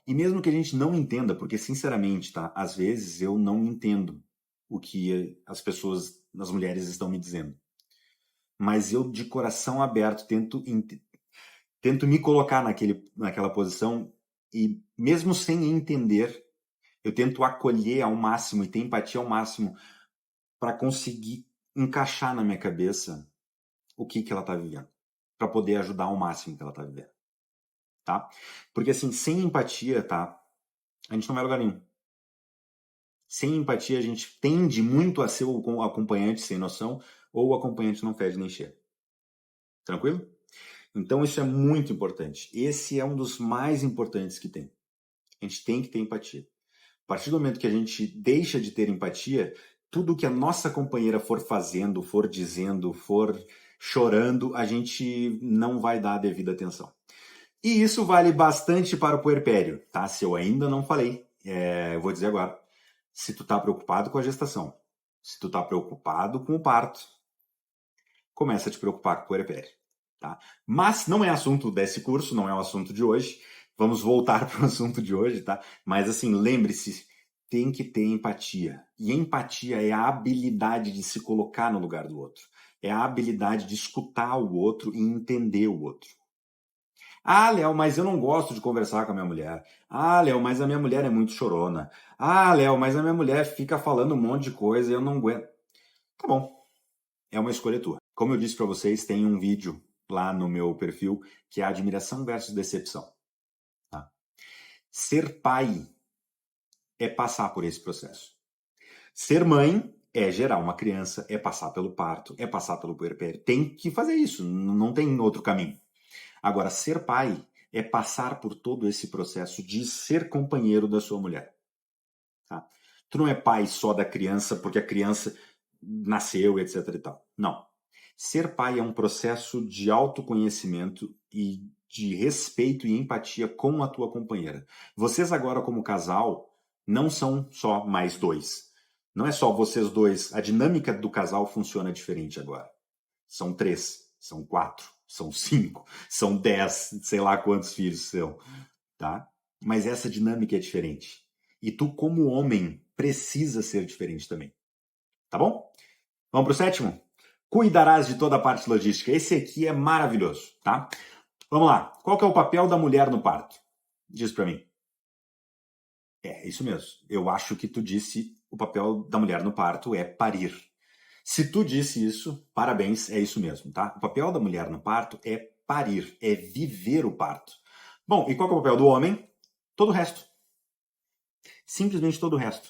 E mesmo que a gente não entenda, porque sinceramente, tá, às vezes eu não entendo o que as pessoas, as mulheres estão me dizendo. Mas eu, de coração aberto, tento me colocar naquela posição e, mesmo sem entender, eu tento acolher ao máximo e ter empatia ao máximo para conseguir encaixar na minha cabeça o que ela está vivendo, para poder ajudar ao máximo que ela está vivendo, tá? Porque assim, sem empatia, tá? A gente não vai a lugar nenhum. Sem empatia, a gente tende muito a ser o acompanhante sem noção ou o acompanhante não fede nem cheira. Tranquilo? Então isso é muito importante. Esse é um dos mais importantes que tem. A gente tem que ter empatia. A partir do momento que a gente deixa de ter empatia, tudo que a nossa companheira for fazendo, for dizendo, for chorando, a gente não vai dar a devida atenção. E isso vale bastante para o puerpério, tá? Se eu ainda não falei, eu vou dizer agora. Se tu tá preocupado com a gestação, se tu tá preocupado com o parto, começa a te preocupar com o puerpério, tá? Mas não é assunto desse curso, não é o assunto de hoje. Vamos voltar para o assunto de hoje, tá? Mas assim, lembre-se, tem que ter empatia. E empatia é a habilidade de se colocar no lugar do outro. É a habilidade de escutar o outro e entender o outro. Ah, Léo, mas eu não gosto de conversar com a minha mulher. Ah, Léo, mas a minha mulher é muito chorona. Ah, Léo, mas a minha mulher fica falando um monte de coisa e eu não aguento. Tá bom, é uma escolha tua. Como eu disse para vocês, tem um vídeo lá no meu perfil que é admiração versus decepção. Tá? Ser pai é passar por esse processo. Ser mãe é gerar uma criança, é passar pelo parto, é passar pelo puerpério. Tem que fazer isso, não tem outro caminho. Agora, ser pai é passar por todo esse processo de ser companheiro da sua mulher. Tá? Tu não é pai só da criança porque a criança nasceu, etc. e tal. Não. Ser pai é um processo de autoconhecimento e de respeito e empatia com a tua companheira. Vocês agora, como casal, não são só mais dois. Não é só vocês dois. A dinâmica do casal funciona diferente agora. São 3, são 4, são 5, são 10, sei lá quantos filhos são, tá? Mas essa dinâmica é diferente. E tu, como homem, precisa ser diferente também. Tá bom? Vamos pro sétimo? Cuidarás de toda a parte logística. Esse aqui é maravilhoso, tá? Vamos lá. Qual que é o papel da mulher no parto? Diz pra mim. É isso mesmo. Eu acho que tu disse o papel da mulher no parto é parir. Se tu disse isso, parabéns, é isso mesmo, tá? O papel da mulher no parto é parir, é viver o parto. Bom, e qual que é o papel do homem? Todo o resto. Simplesmente todo o resto.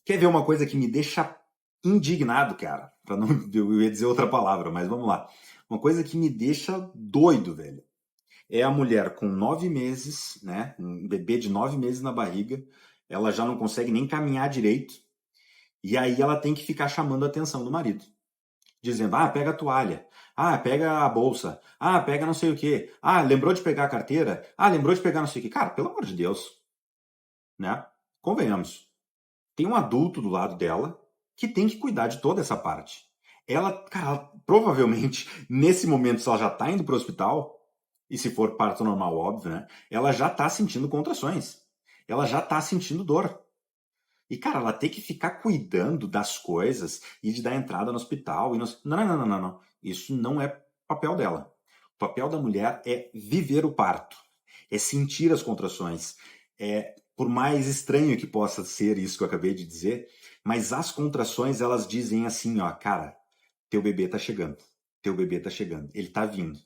Quer ver uma coisa que me deixa indignado, cara? Pra não, eu ia dizer outra palavra, mas vamos lá. Uma coisa que me deixa doido, velho. É a mulher com 9 meses, né? Um bebê de 9 meses na barriga. Ela já não consegue nem caminhar direito. E aí ela tem que ficar chamando a atenção do marido. Dizendo, ah, pega a toalha. Ah, pega a bolsa. Ah, pega não sei o quê. Ah, lembrou de pegar a carteira? Ah, lembrou de pegar não sei o quê. Cara, pelo amor de Deus, né? Convenhamos. Tem um adulto do lado dela que tem que cuidar de toda essa parte. Ela, cara, provavelmente, nesse momento, se ela já tá indo pro hospital, e se for parto normal, óbvio, né? Ela já tá sentindo contrações. Ela já tá sentindo dor. E, cara, ela tem que ficar cuidando das coisas e de dar entrada no hospital. E não, não, não, não, não, não. Isso não é papel dela. O papel da mulher é viver o parto, é sentir as contrações. Por mais estranho que possa ser isso que eu acabei de dizer, mas as contrações, elas dizem assim, ó, cara, teu bebê tá chegando. Teu bebê tá chegando. Ele tá vindo.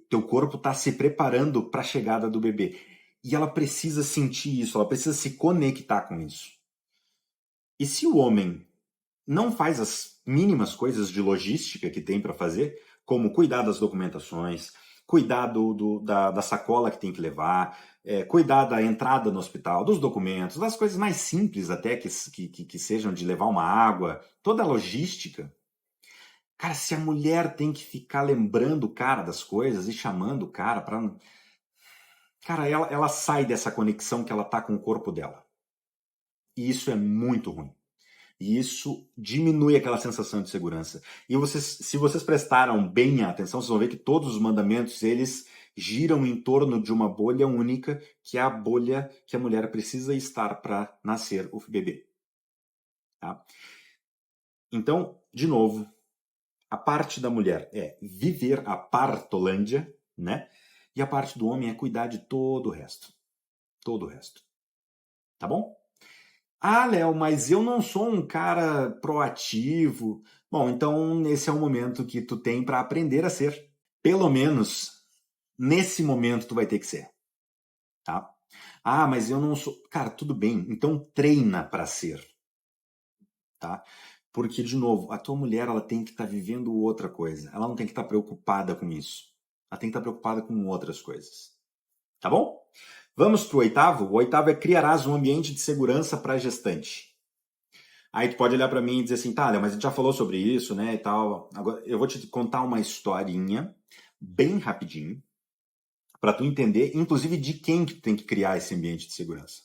Teu corpo tá se preparando para a chegada do bebê. E ela precisa sentir isso, ela precisa se conectar com isso. E se o homem não faz as mínimas coisas de logística que tem para fazer, como cuidar das documentações, cuidar da sacola que tem que levar, cuidar da entrada no hospital, dos documentos, das coisas mais simples até que sejam de levar uma água, toda a logística. Cara, se a mulher tem que ficar lembrando o cara das coisas e chamando o cara para. Cara, ela sai dessa conexão que ela tá com o corpo dela. E isso é muito ruim. E isso diminui aquela sensação de segurança. E se vocês prestaram bem atenção, vocês vão ver que todos os mandamentos, eles giram em torno de uma bolha única, que é a bolha que a mulher precisa estar para nascer o bebê. Tá? Então, de novo, a parte da mulher é viver a partolândia, né? E a parte do homem é cuidar de todo o resto. Todo o resto. Tá bom? Ah, Léo, mas eu não sou um cara proativo. Bom, então esse é o momento que tu tem para aprender a ser. Pelo menos nesse momento tu vai ter que ser, tá? Ah, mas eu não sou. Cara, tudo bem. Então treina para ser, tá? Porque de novo, a tua mulher ela tem que estar vivendo outra coisa. Ela não tem que estar preocupada com isso. Ela tem que estar preocupada com outras coisas. Tá bom? Vamos pro oitavo? O oitavo é criarás um ambiente de segurança para a gestante. Aí tu pode olhar para mim e dizer assim, tá, mas a gente já falou sobre isso, né, e tal. Agora eu vou te contar uma historinha bem rapidinho para tu entender, inclusive de quem que tu tem que criar esse ambiente de segurança.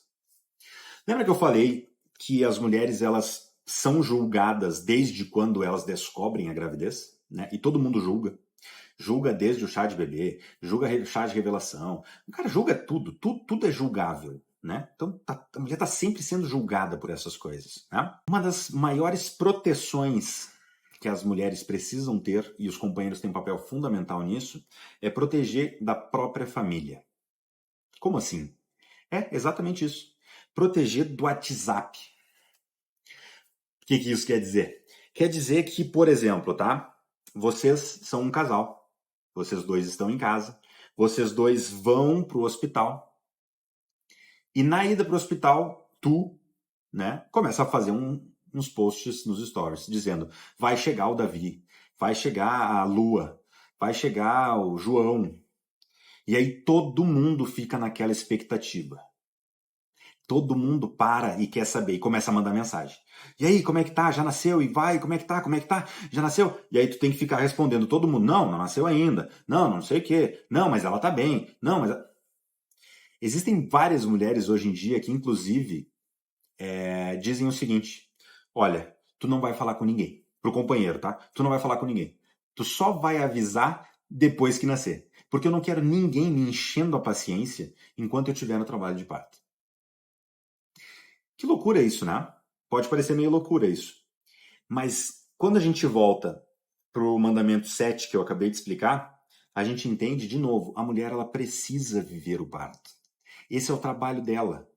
Lembra que eu falei que as mulheres elas são julgadas desde quando elas descobrem a gravidez, né? E todo mundo julga. Julga desde o chá de bebê, julga o chá de revelação. O cara julga tudo é julgável. Né? Então a mulher está sempre sendo julgada por essas coisas. Né? Uma das maiores proteções que as mulheres precisam ter, e os companheiros têm um papel fundamental nisso, é proteger da própria família. Como assim? É exatamente isso. Proteger do WhatsApp. O que isso quer dizer? Quer dizer que, por exemplo, tá? Vocês são um casal. Vocês dois estão em casa. Vocês dois vão para o hospital. E na ida para o hospital, tu, né, começa a fazer uns posts nos stories dizendo: vai chegar o Davi, vai chegar a Lua, vai chegar o João. E aí todo mundo fica naquela expectativa. Todo mundo para e quer saber e começa a mandar mensagem. E aí, como é que tá? Já nasceu? E vai? Como é que tá? Como é que tá? Já nasceu? E aí tu tem que ficar respondendo todo mundo: não, não nasceu ainda. Não, não sei o quê. Não, mas ela tá bem. Não, mas. Existem várias mulheres hoje em dia que, inclusive, dizem o seguinte: olha, tu não vai falar com ninguém. Pro companheiro, tá? Tu não vai falar com ninguém. Tu só vai avisar depois que nascer. Porque eu não quero ninguém me enchendo a paciência enquanto eu estiver no trabalho de parto. Que loucura isso, né? Pode parecer meio loucura isso. Mas quando a gente volta pro mandamento 7 que eu acabei de explicar, a gente entende de novo, a mulher ela precisa viver o parto. Esse é o trabalho dela.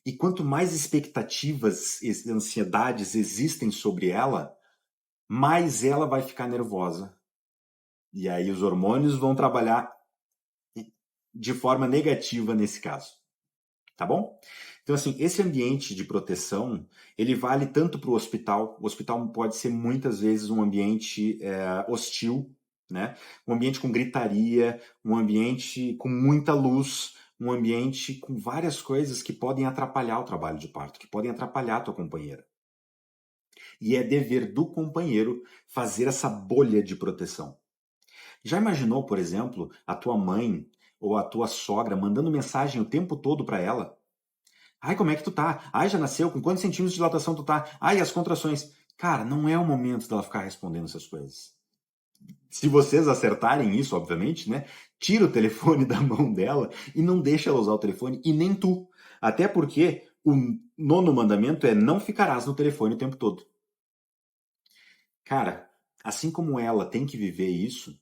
E quanto mais expectativas e ansiedades existem sobre ela, mais ela vai ficar nervosa. E aí os hormônios vão trabalhar de forma negativa nesse caso. Tá bom? Então, assim, esse ambiente de proteção, ele vale tanto para o hospital. O hospital pode ser muitas vezes um ambiente hostil, né? Um ambiente com gritaria, um ambiente com muita luz, um ambiente com várias coisas que podem atrapalhar o trabalho de parto, que podem atrapalhar a tua companheira. E é dever do companheiro fazer essa bolha de proteção. Já imaginou, por exemplo, a tua mãe ou a tua sogra mandando mensagem o tempo todo para ela? Ai, como é que tu tá? Ai, já nasceu? Com quantos centímetros de dilatação tu tá? Ai, as contrações. Cara, não é o momento dela ficar respondendo essas coisas. Se vocês acertarem isso, obviamente, né? Tira o telefone da mão dela e não deixa ela usar o telefone, e nem tu. Até porque o nono mandamento é não ficarás no telefone o tempo todo. Cara, assim como ela tem que viver isso,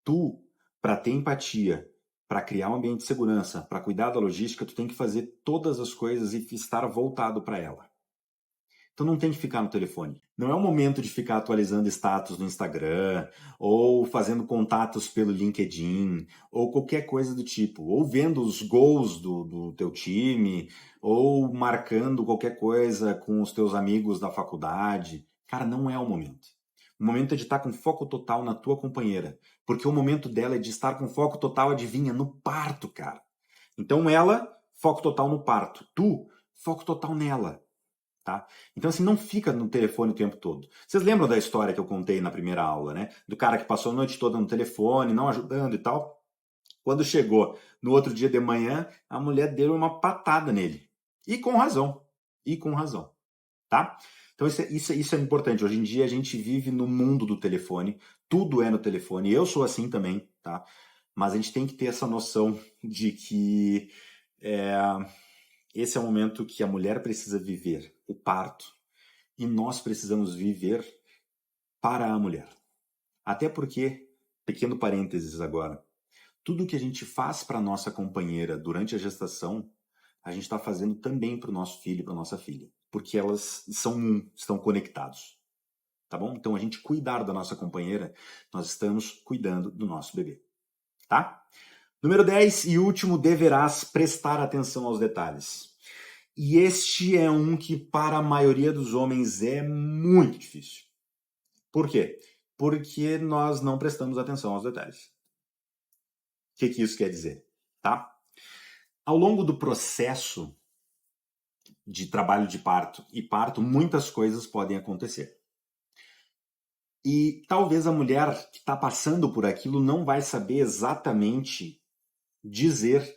tu, para ter empatia, para criar um ambiente de segurança, para cuidar da logística, tu tem que fazer todas as coisas e estar voltado para ela. Então não tem que ficar no telefone. Não é o momento de ficar atualizando status no Instagram, ou fazendo contatos pelo LinkedIn, ou qualquer coisa do tipo, ou vendo os gols do teu time, ou marcando qualquer coisa com os teus amigos da faculdade. Cara, não é o momento. O momento é de estar com foco total na tua companheira, porque o momento dela é de estar com foco total, adivinha, no parto, cara. Então ela, foco total no parto. Tu, foco total nela. Tá? Então, assim, não fica no telefone o tempo todo. Vocês lembram da história que eu contei na primeira aula, né? Do cara que passou a noite toda no telefone, não ajudando e tal. Quando chegou no outro dia de manhã, a mulher deu uma patada nele. E com razão. E com razão. Tá? Então, isso é importante. Hoje em dia, a gente vive no mundo do telefone. Tudo é no telefone. Eu sou assim também, tá? Mas a gente tem que ter essa noção de que esse é o momento que a mulher precisa viver, o parto. E nós precisamos viver para a mulher. Até porque, pequeno parênteses agora, tudo que a gente faz para nossa companheira durante a gestação, a gente está fazendo também para o nosso filho e para nossa filha. Porque elas são estão conectados. Tá bom? Então, a gente cuidar da nossa companheira, nós estamos cuidando do nosso bebê. Tá? Número 10 e último, deverás prestar atenção aos detalhes. E este é um que para a maioria dos homens é muito difícil. Por quê? Porque nós não prestamos atenção aos detalhes. O que isso quer dizer? Tá? Ao longo do processo de trabalho de parto e parto, muitas coisas podem acontecer. E talvez a mulher que está passando por aquilo não vai saber exatamente dizer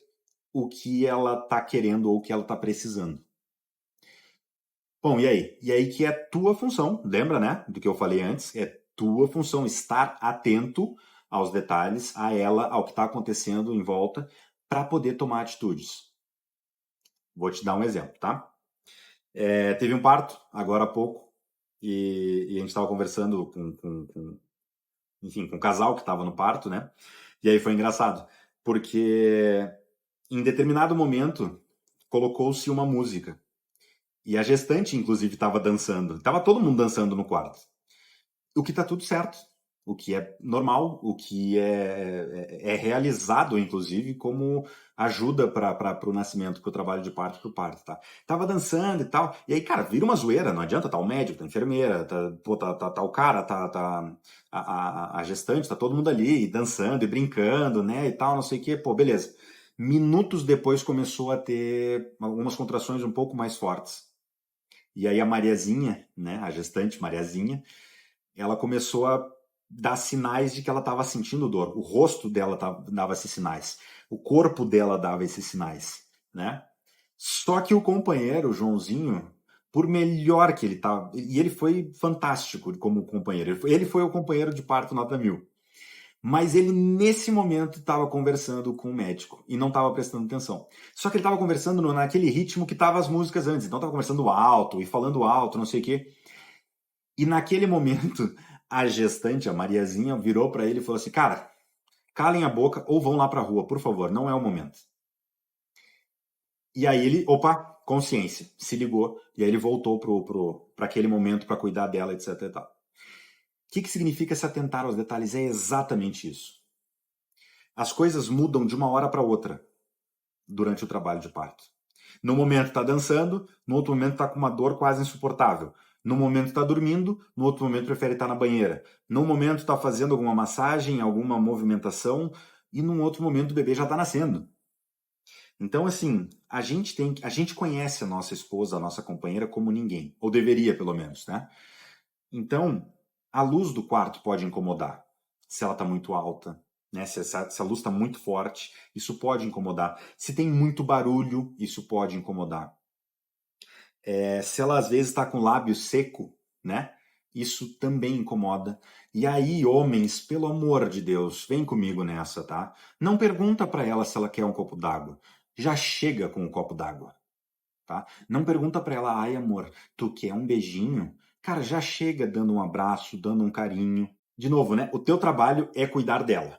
o que ela está querendo ou o que ela está precisando. Bom, e aí? E aí que é tua função, lembra, né, do que eu falei antes? É tua função estar atento aos detalhes, a ela, ao que está acontecendo em volta, para poder tomar atitudes. Vou te dar um exemplo, tá? Teve um parto, agora há pouco, e a gente estava conversando com um casal que estava no parto, né? E aí foi engraçado, porque em determinado momento colocou-se uma música. E a gestante, inclusive, estava dançando. Estava todo mundo dançando no quarto. O que está tudo certo. O que é normal, o que é realizado, inclusive, como ajuda para o nascimento, para o trabalho de parto, para o parto, tá? Tava dançando e tal. E aí, cara, vira uma zoeira. Não adianta, tá o médico, tá a enfermeira, tá o cara, tá a gestante, tá todo mundo ali dançando e brincando, né? E tal, não sei o quê. Pô, beleza. Minutos depois começou a ter algumas contrações um pouco mais fortes. E aí a Mariazinha, né, a gestante Mariazinha, ela começou a dar sinais de que ela estava sentindo dor. O rosto dela dava esses sinais. O corpo dela dava esses sinais, né? Só que o companheiro, o Joãozinho, por melhor que ele estava... E ele foi fantástico como companheiro. Ele foi o companheiro de parto nota 1000. Mas ele, nesse momento, estava conversando com o médico e não estava prestando atenção. Só que ele estava conversando naquele ritmo que estavam as músicas antes. Então estava conversando alto e falando alto, não sei o quê. E naquele momento, a gestante, a Mariazinha, virou para ele e falou assim, cara, calem a boca ou vão lá para a rua, por favor, não é o momento. E aí ele, opa, consciência, se ligou, e aí ele voltou para aquele momento para cuidar dela, etc. E tal. O que significa se atentar aos detalhes? É exatamente isso. As coisas mudam de uma hora para outra durante o trabalho de parto. No momento está dançando, no outro momento está com uma dor quase insuportável. No momento está dormindo, no outro momento prefere estar na banheira. No momento está fazendo alguma massagem, alguma movimentação, e num outro momento o bebê já está nascendo. Então, assim, a gente conhece a nossa esposa, a nossa companheira como ninguém, ou deveria pelo menos, né? Então, a luz do quarto pode incomodar, se ela está muito alta, né? Se a luz está muito forte, isso pode incomodar. Se tem muito barulho, isso pode incomodar. Se ela às vezes está com o lábio seco, né? Isso também incomoda. E aí, homens, pelo amor de Deus, vem comigo nessa, tá? Não pergunta para ela se ela quer um copo d'água. Já chega com um copo d'água, tá? Não pergunta para ela, ai amor, tu quer um beijinho? Cara, já chega dando um abraço, dando um carinho. De novo, né? O teu trabalho é cuidar dela.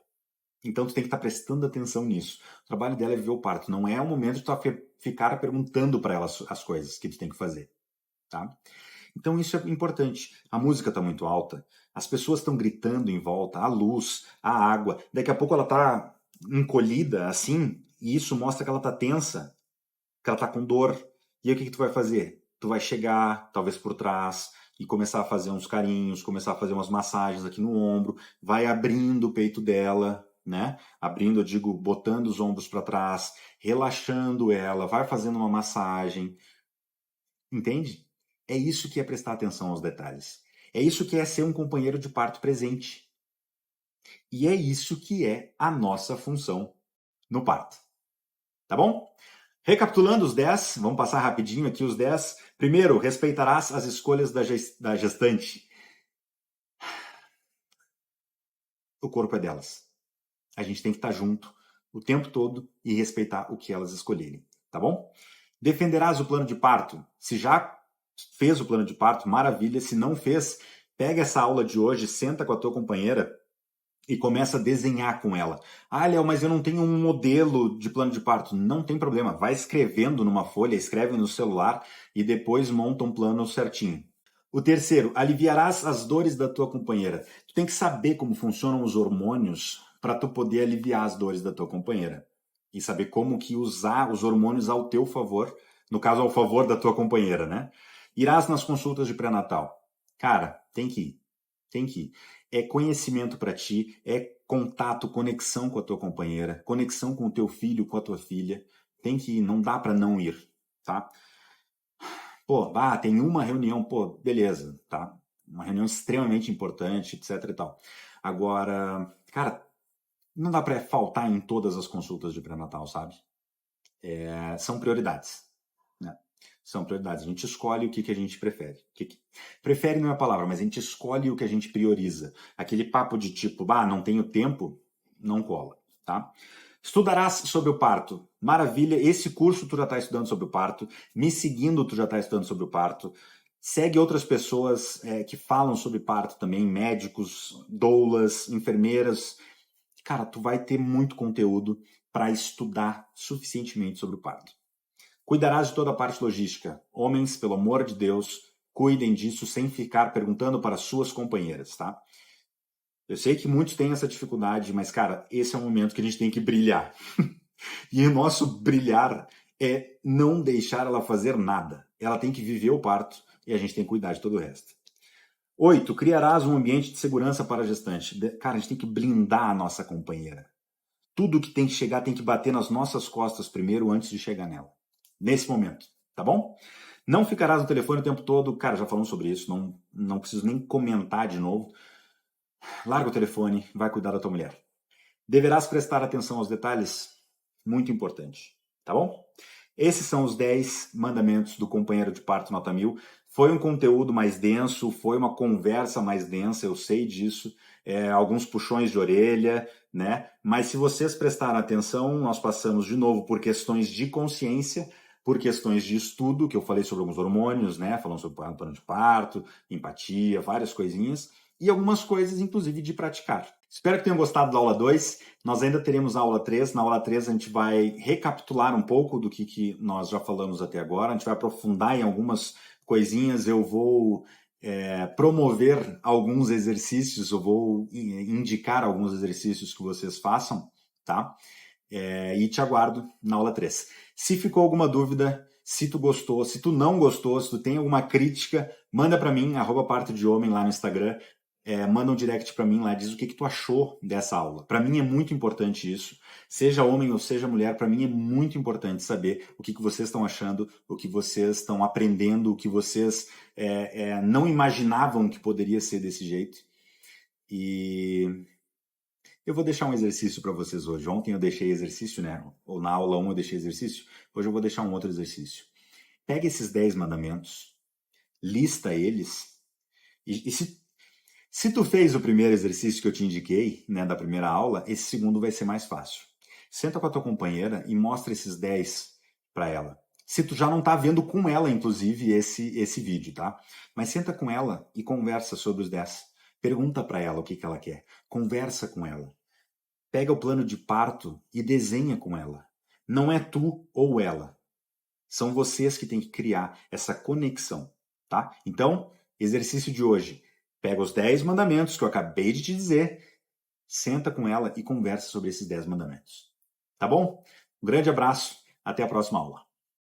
Então tu tem que estar prestando atenção nisso. O trabalho dela é viver o parto. Não é o momento de tu ficar perguntando para ela as coisas que tu tem que fazer, tá? Então isso é importante. A música está muito alta, as pessoas estão gritando em volta, a luz, a água. Daqui a pouco ela está encolhida assim, e isso mostra que ela está tensa, que ela está com dor. E aí o que tu vai fazer? Tu vai chegar, talvez por trás, e começar a fazer uns carinhos, começar a fazer umas massagens aqui no ombro, vai abrindo o peito dela, né? Abrindo, eu digo, botando os ombros para trás, relaxando ela, vai fazendo uma massagem. Entende? É isso que é prestar atenção aos detalhes. É isso que é ser um companheiro de parto presente. E é isso que é a nossa função no parto. Tá bom? Recapitulando os 10, vamos passar rapidinho aqui os 10. Primeiro, respeitarás as escolhas da gestante. O corpo é delas. A gente tem que estar junto o tempo todo e respeitar o que elas escolherem. Tá bom? Defenderás o plano de parto. Se já fez o plano de parto, maravilha. Se não fez, pega essa aula de hoje, senta com a tua companheira e começa a desenhar com ela. Ah, Léo, mas eu não tenho um modelo de plano de parto. Não tem problema. Vai escrevendo numa folha, escreve no celular e depois monta um plano certinho. O terceiro, aliviarás as dores da tua companheira. Tu tem que saber como funcionam os hormônios para tu poder aliviar as dores da tua companheira. E saber como que usar os hormônios ao teu favor, no caso, ao favor da tua companheira, né? Irás nas consultas de pré-natal. Cara, tem que ir. Tem que ir. É conhecimento para ti, é contato, conexão com a tua companheira, conexão com o teu filho, com a tua filha. Tem que ir, não dá para não ir, tá? Pô, tem uma reunião, pô, beleza, tá? Uma reunião extremamente importante, etc e tal. Agora, cara, não dá para faltar em todas as consultas de pré-natal, sabe? São prioridades, né? São prioridades. A gente escolhe o que a gente prefere. Prefere não é a palavra, mas a gente escolhe o que a gente prioriza. Aquele papo de tipo, não tenho tempo, não cola, tá? Estudarás sobre o parto. Maravilha, esse curso tu já está estudando sobre o parto. Me seguindo, tu já está estudando sobre o parto. Segue outras pessoas que falam sobre parto também, médicos, doulas, enfermeiras. Cara, tu vai ter muito conteúdo para estudar suficientemente sobre o parto. Cuidarás de toda a parte logística. Homens, pelo amor de Deus, cuidem disso sem ficar perguntando para suas companheiras, tá? Eu sei que muitos têm essa dificuldade, mas, cara, esse é o momento que a gente tem que brilhar. E o nosso brilhar é não deixar ela fazer nada. Ela tem que viver o parto e a gente tem que cuidar de todo o resto. 8. Criarás um ambiente de segurança para a gestante. Cara, a gente tem que blindar a nossa companheira. Tudo que tem que chegar tem que bater nas nossas costas primeiro antes de chegar nela. Nesse momento, tá bom? Não ficarás no telefone o tempo todo. Cara, já falamos sobre isso, não preciso nem comentar de novo. Larga o telefone, vai cuidar da tua mulher. Deverás prestar atenção aos detalhes, muito importante, tá bom? Esses são os 10 mandamentos do companheiro de parto nota 1000. Foi um conteúdo mais denso, foi uma conversa mais densa, eu sei disso, alguns puxões de orelha, né? Mas se vocês prestarem atenção, nós passamos de novo por questões de consciência, por questões de estudo, que eu falei sobre alguns hormônios, né? Falando sobre plano de parto, empatia, várias coisinhas, e algumas coisas, inclusive, de praticar. Espero que tenham gostado da aula 2. Nós ainda teremos a aula 3. Na aula 3 a gente vai recapitular um pouco do que nós já falamos até agora. A gente vai aprofundar em algumas coisinhas. Eu vou promover alguns exercícios, eu vou indicar alguns exercícios que vocês façam, tá? E te aguardo na aula 3. Se ficou alguma dúvida, se tu gostou, se tu não gostou, se tu tem alguma crítica, manda para mim, @partodeHomem lá no Instagram. Manda um direct para mim lá, diz o que tu achou dessa aula. Para mim é muito importante isso. Seja homem ou seja mulher, para mim é muito importante saber o que vocês estão achando, o que vocês estão aprendendo, o que vocês não imaginavam que poderia ser desse jeito. E eu vou deixar um exercício para vocês hoje. Ontem eu deixei exercício, né? Ou na aula 1 eu deixei exercício. Hoje eu vou deixar um outro exercício. Pega esses 10 mandamentos, lista eles, e se tu fez o primeiro exercício que eu te indiquei, né, da primeira aula, esse segundo vai ser mais fácil. Senta com a tua companheira e mostra esses 10 para ela. Se tu já não tá vendo com ela, inclusive, esse vídeo, tá? Mas senta com ela e conversa sobre os 10. Pergunta para ela o que ela quer. Conversa com ela. Pega o plano de parto e desenha com ela. Não é tu ou ela. São vocês que têm que criar essa conexão, tá? Então, exercício de hoje. Pega os 10 mandamentos que eu acabei de te dizer, senta com ela e conversa sobre esses 10 mandamentos. Tá bom? Um grande abraço, até a próxima aula.